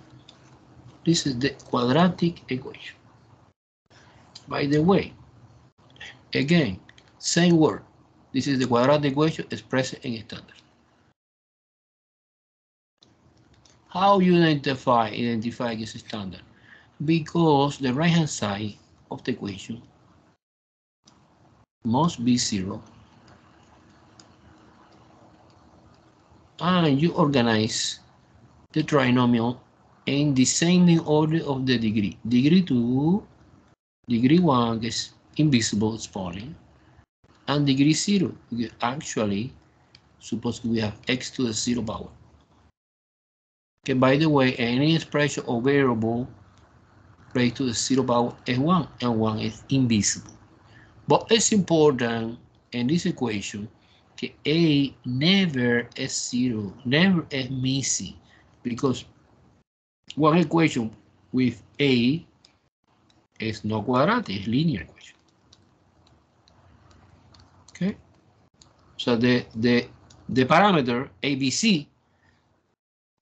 This is the quadratic equation. By the way, again, same word. This is the quadratic equation expressed in standard. How you identify this standard? Because the right-hand side of the equation must be 0. And you organize the trinomial in descending order of the degree. Degree 2, degree 1 is invisible, it's falling. And degree 0, because actually, suppose we have x to the 0 power. Okay, by the way, any expression or variable raised to the 0 power is 1, and 1 is invisible. But it's important in this equation that a never is 0, never is missing, because one equation with a is not quadratic, it's linear equation. Okay, so the parameter ABC,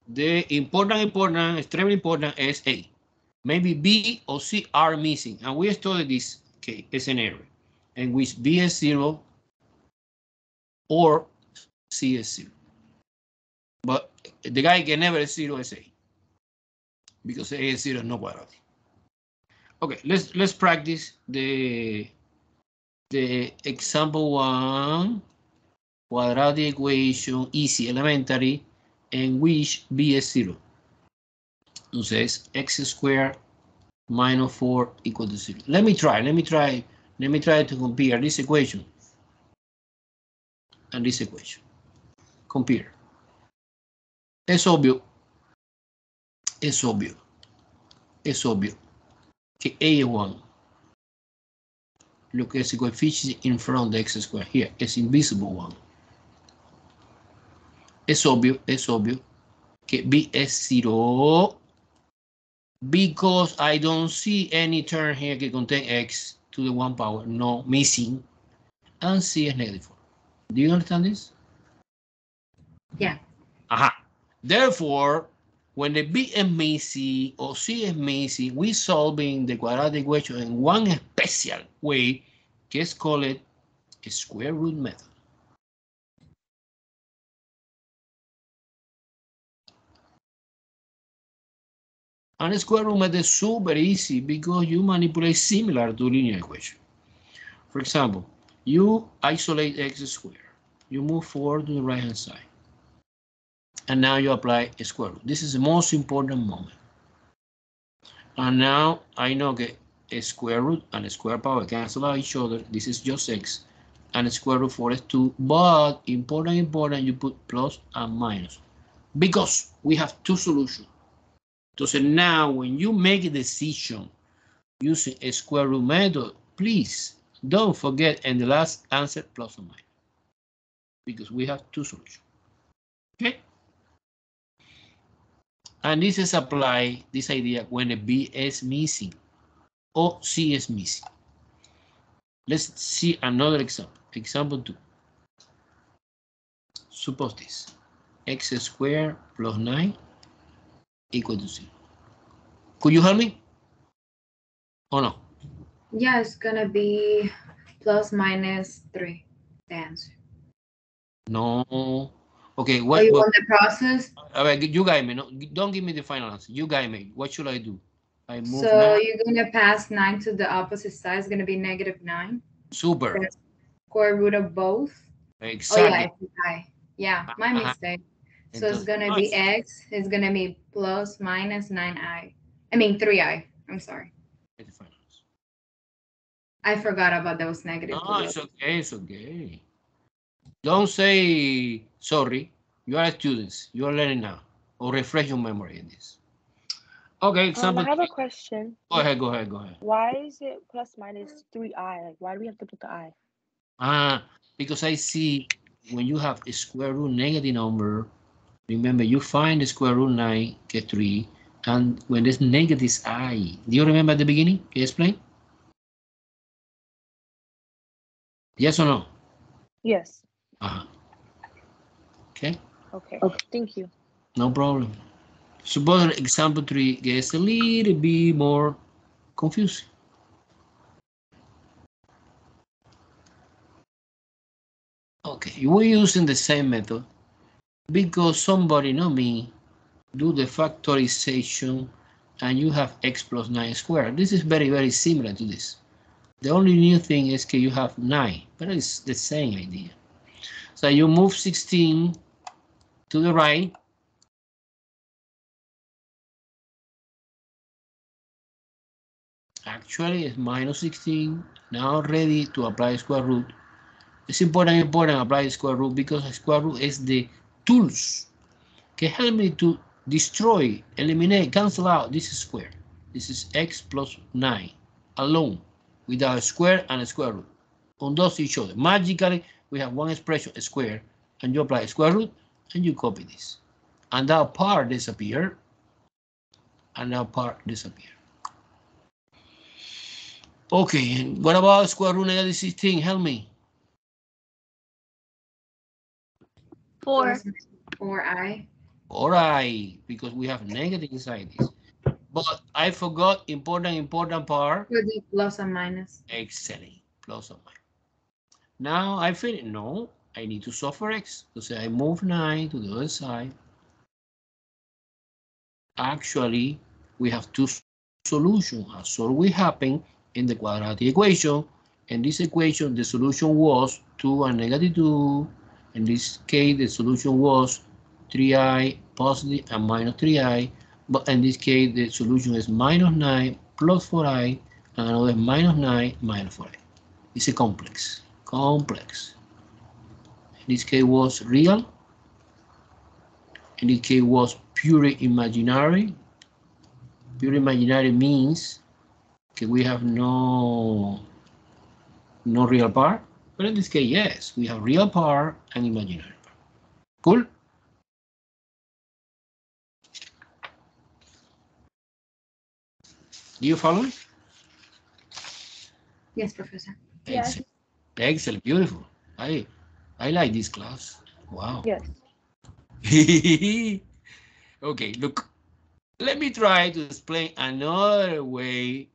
the important, extremely important is A. Maybe B or C are missing, and we studied this scenario in which B is 0 or C is 0. But the guy can never is 0 is A, because A is 0 is not quadratic. Okay, let's practice the example 1, quadratic equation, easy, elementary, in which B is 0. Entonces, x squared minus 4 equal to 0. Let me try to compare this equation and this equation. Compare. Es obvio que A es 1. Look, it's a coefficient in front of the x squared. Here, it's invisible one. Es obvio que b es 0 because I don't see any term here que contain x to the 1 power. No, missing. And c is -4. Do you understand this? Yeah. Aha. Therefore, when the b is missing or c is missing, we solving the quadratic equation in one special way, que es called a square root method. And the square root method is super easy because you manipulate similar to linear equation. For example, you isolate x squared. You move forward to the right hand side. And now you apply a square root. This is the most important moment. And now I know that a square root and a square power cancel out each other. This is just x. And a square root 4 is 2. But important, you put plus and minus. Because we have two solutions. So now when you make a decision using a square root method, please don't forget in the last answer plus or minus. Because we have two solutions. Okay? And this is apply this idea when a b is missing or c is missing. Let's see another example. Example 2. Suppose this. X squared plus 9 equal to 0. Could you help me? Or no? Yeah, it's gonna be plus minus 3, the answer. No. Okay, Oh, what you want the process? you guide me. No, don't give me the final answer. You guide me. What should I do? I move So 9. you're gonna pass 9 to the opposite side. It's gonna be -9. Super. That's square root of both. Exactly. Oh yeah, yeah, my mistake. So it's gonna be x. It's gonna be plus minus 9i. I mean 3i. I'm sorry. I forgot about those negative. No, it's okay. It's okay. Don't say sorry. You are students. You are learning now. Or refresh your memory in this. Okay, example. I have a question. Go ahead. Why is it plus minus 3i? Like, why do we have to put the I? Because I see when you have a square root negative number, remember you find the square root 9, get 3, and when there's negative is I. Do you remember at the beginning? Can you explain? Yes or no? Yes. Okay. Okay. Thank you. No problem. Suppose example 3 gets a little bit more confusing. Okay, we're using the same method because somebody, not me, do the factorization and you have x plus 9 squared. This is very, very similar to this. The only new thing is that you have 9, but it's the same idea. So you move 16 to the right. Actually, it's minus 16. Now ready to apply square root. It's important apply square root because square root is the tools can help me to destroy, eliminate, cancel out this square. This is x plus 9 alone without a square and a square root. On those each other. Magically, we have one expression, a square, and you apply a square root and you copy this. And that part disappear. And that part disappear. Okay, and what about square root negative 16? Help me. 4. 4i. All right, because we have negative inside this. But I forgot important part. With the plus and minus. Excellent, plus or minus. Now I feel no, I need to solve for x. So I move 9 to the other side. Actually, we have two solutions. So we happen in the quadratic equation. In this equation, the solution was 2 and negative 2. In this case, the solution was 3i positive and minus 3i. But in this case, the solution is minus 9 plus 4i and another minus 9 minus 4i. It's a complex. In this case was real. In this case was pure imaginary. Pure imaginary means that we have no no real part. But in this case, yes, we have real part and imaginary part. Cool? Do you follow me? Yes, Professor. Yes. Excellent. Excellent. Beautiful. I like this class. Wow. Yes. Okay, look. Let me try to explain another way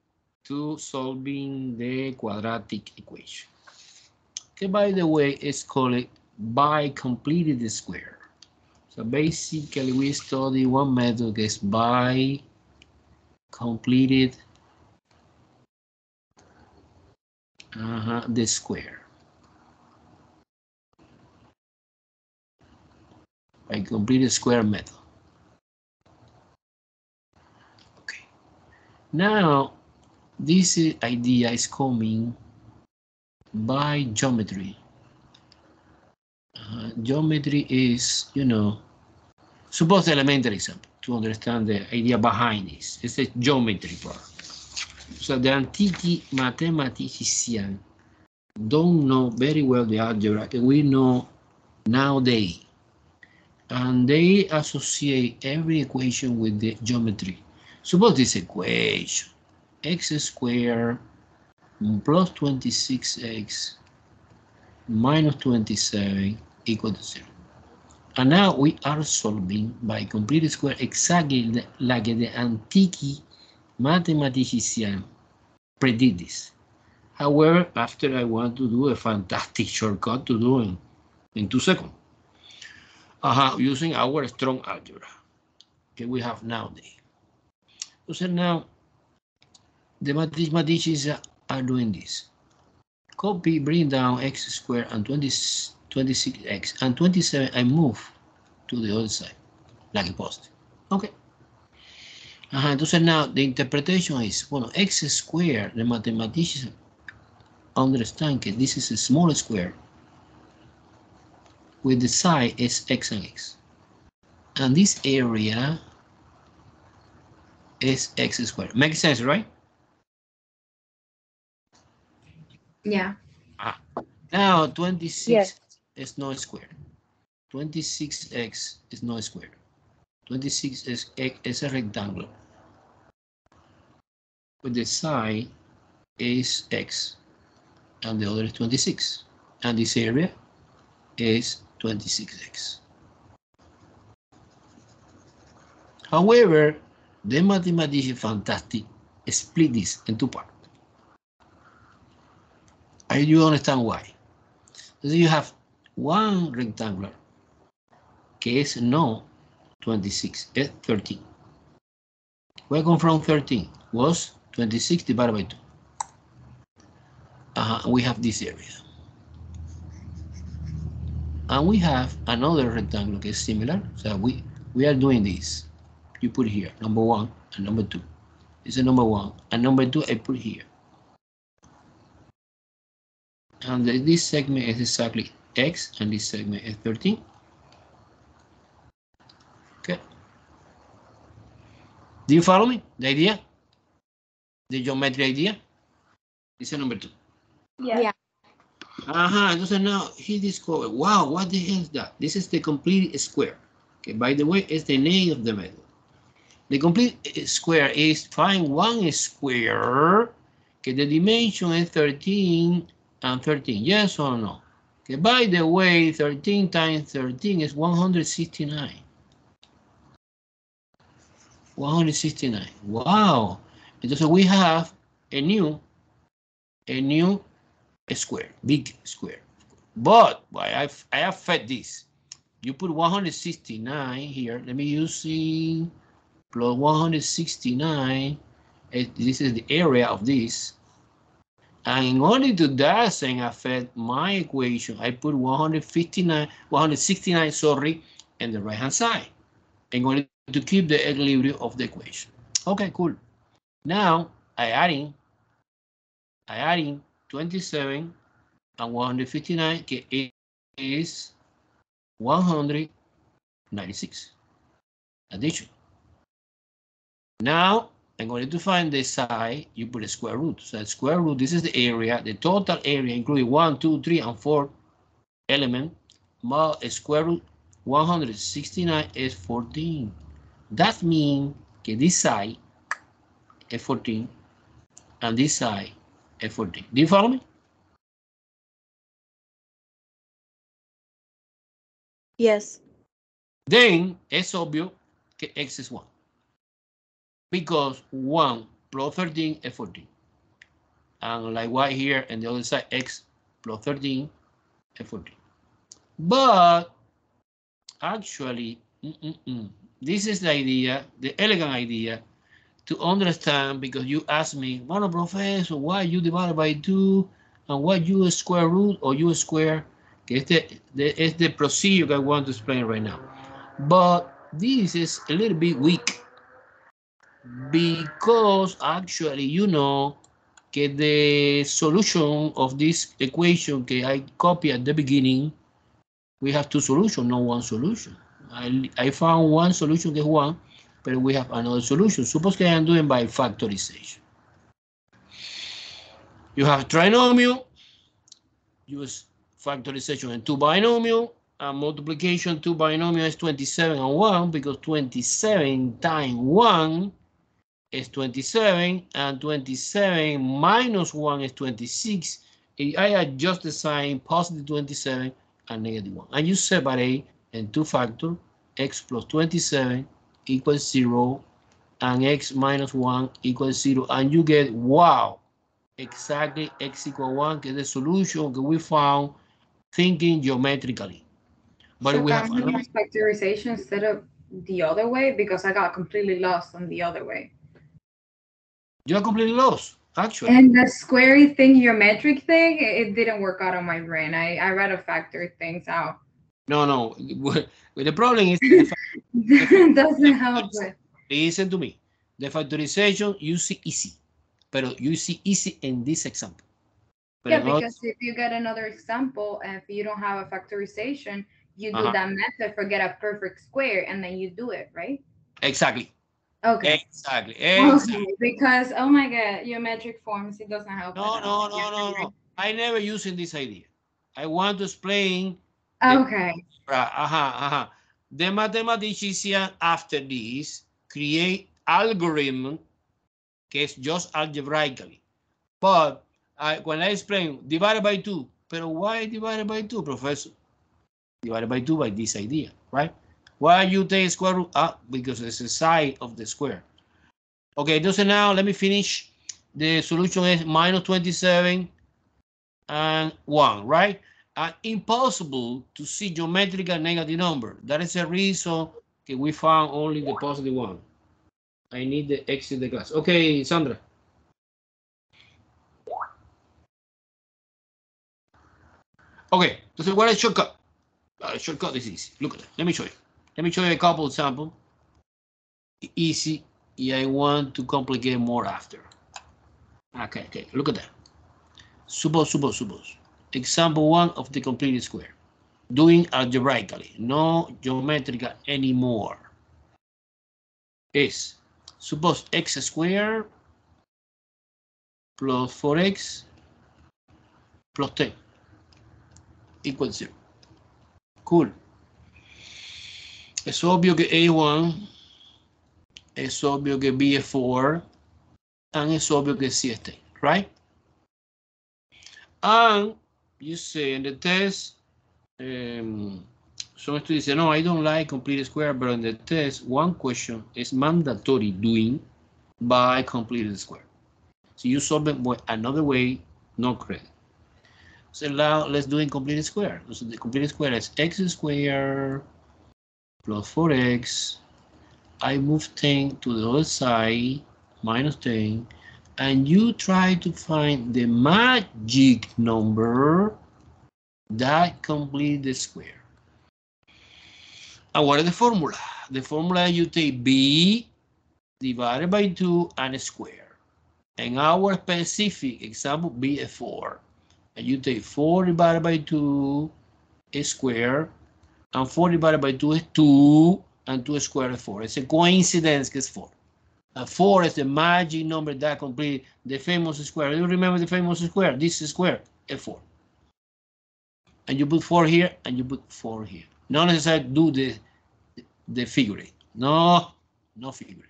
to solving the quadratic equation. Okay, by the way, it's called by completed square. So basically, we study one method is by completed the square. By completed square method. Okay. Now, this idea is coming by geometry. Geometry is, you know, suppose elementary example to understand the idea behind this. It's the geometry part. So the antique mathematicians don't know very well the algebra that we know nowadays. And they associate every equation with the geometry. Suppose this equation, x squared plus 26x minus 27 equal to 0. And now we are solving by completed square exactly like the antique mathematician predict this. However, after I want to do a fantastic shortcut to do in 2 seconds. Using our strong algebra. Okay, we have nowadays. So now the mathematicians are doing this. Copy, bring down x squared and 26x and 27 and move to the other side, like a post. Okay. Entonces now the interpretation is, bueno, x squared, the mathematicians understand that this is a small square with the side is x and x. And this area is x squared. Makes sense, right? Yeah. Now 26 Yes. is not squared. 26x is not squared. 26 is a rectangle. With the side is x and the other is 26. And this area is 26x. However, the mathematician fantastic split this in 2 parts. You understand why? So you have one rectangular que es no 26, es 13. Where come from 13? Was 26 divided by 2. We have this area. And we have another rectangle that is similar. So we are doing this. You put here, number 1 and number 2. This is number 1. And number 2, I put here. And this segment is exactly x, and this segment is 13. Okay. Do you follow me? The idea? The geometry idea? This is number 2. Yeah. Entonces now he discovered, wow, what the hell is that? This is the complete square. Okay, by the way, it's the name of the method. The complete square is find one square. Okay, the dimension is 13 and 13. Yes or no? Okay, by the way, 13 times 13 is 169. 169. Wow. Entonces we have a new square, big square. But I have fed this. You put 169 here. Let me use plus 169. This is the area of this. And in order to that and affect my equation, I put 169, sorry, in the right hand side in order to keep the equilibrium of the equation. Okay, cool. Now I adding 27 and 159, que is 196. Addition. Now And in order to find the side, you put a square root. So the square root, this is the area, the total area, including 1, 2, 3, and 4 element, a square root 169 is 14. That means that this side is 14 and this side is 14. Do you follow me? Yes. Then it's obvious that x is 1. Because 1 plus 13 is 14. And likewise here on the other side, x plus 13 is 14. But actually, this is the idea, the elegant idea to understand, because you asked me, well, professor, why you divide by 2 and why you square root or you square? It's the procedure I want to explain right now. But this is a little bit weak because actually, you know, the solution of this equation that I copied at the beginning, we have 2 solutions, not 1 solution. I found 1 solution that is 1, but we have another solution. Suppose that I am doing by factorization. You have trinomial, use factorization and 2 binomial, and multiplication 2 binomial is 27 and 1, because 27 times 1 is 27, and 27 minus 1 is 26. I adjust the sign, positive 27 and negative 1. And you separate in 2 factors, x plus 27 equals 0, and x minus 1 equals 0. And you get, wow, exactly x equals 1, que is the solution that we found thinking geometrically. But so we have another factorization instead of the other way, because I got completely lost on the other way. You're completely lost, actually. And the squarey thing, geometric thing, it didn't work out on my brain. I read to factor things out. No. The problem is doesn't help with. Listen to me. The factorization you see easy, but you see easy in this example. But Yeah, because if you get another example, if you don't have a factorization, you do that method, forget a perfect square, and then you do it, right? Exactly. Okay. Exactly. Okay, because, oh my God, geometric forms, it doesn't help. No. I never using this idea. I want to explain. Okay. The mathematician after this create algorithm que es just algebraically. But when I explain divided by 2, but why divided by 2, professor? Divided by 2 by this idea, right? Why you take square root? Because it's the side of the square. Okay, so now let me finish. The solution is minus 27 and 1, right? Impossible to see geometrical negative number. That is the reason that we found only the positive one. I need the exit the class. Okay, Sandra. Okay, so what is shortcut? Shortcut is easy. Look at it. Let me show you. Let me show you a couple examples. Easy. Yeah, I want to complicate more after. Okay. Look at that. Suppose. Example 1 of the completed square. Doing algebraically, no geometrical anymore. Is suppose x squared plus 4x plus 10 equals 0. Cool. Es obvio que A1, es obvio que B es 4, and es obvio que C es 10, right? And you say in the test, some students say, no, I don't like complete square, but in the test, one question is mandatory doing by completed square. So you solve it another way, no credit. So now let's do completed square. So the completed square is x squared plus 4x. I move 10 to the other side, minus 10, and you try to find the magic number that completes the square. And what is the formula? The formula you take b divided by 2 and square. In our specific example, b is 4. And you take 4 divided by 2 is square, and 4 divided by 2 is 2, and 2 squared is 4. It's a coincidence que es 4. 4 is the magic number that completes the famous square. You remember the famous square? This is square, F4. And you put 4 here, and you put 4 here. Not necessarily do the figure eight. No figure.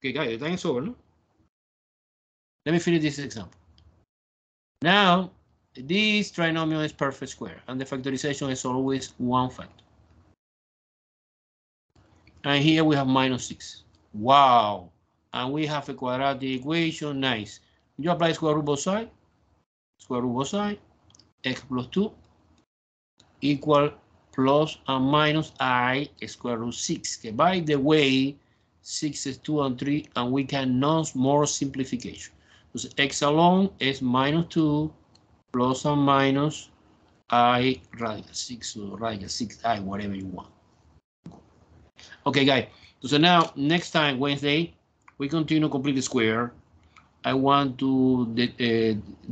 Okay, guys, the time is over, no? Let me finish this example. Now, this trinomial is perfect square, and the factorization is always one factor. And here we have -6. Wow. And we have a quadratic equation. Nice. You apply square root both sides. Square root both sides. X plus 2 equal plus and minus I square root 6. Okay, by the way, 6 is 2 and 3, and we can know more simplification. So x alone is -2 plus and minus I radical 6 or radical 6I, whatever you want. Okay, guys. So now, next time, Wednesday, we continue complete the square. I want to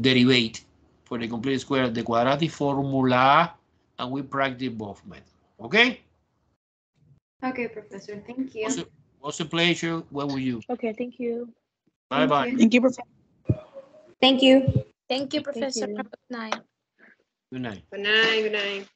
derivate for the complete square the quadratic formula, and we practice both methods. Okay? Okay, Professor. Thank you. Was a pleasure. What will you? Okay, thank you. Bye-bye. Thank you, Professor. Thank you. Thank you, Thank Professor. you. Have a good night. Good night. Good night. Good night.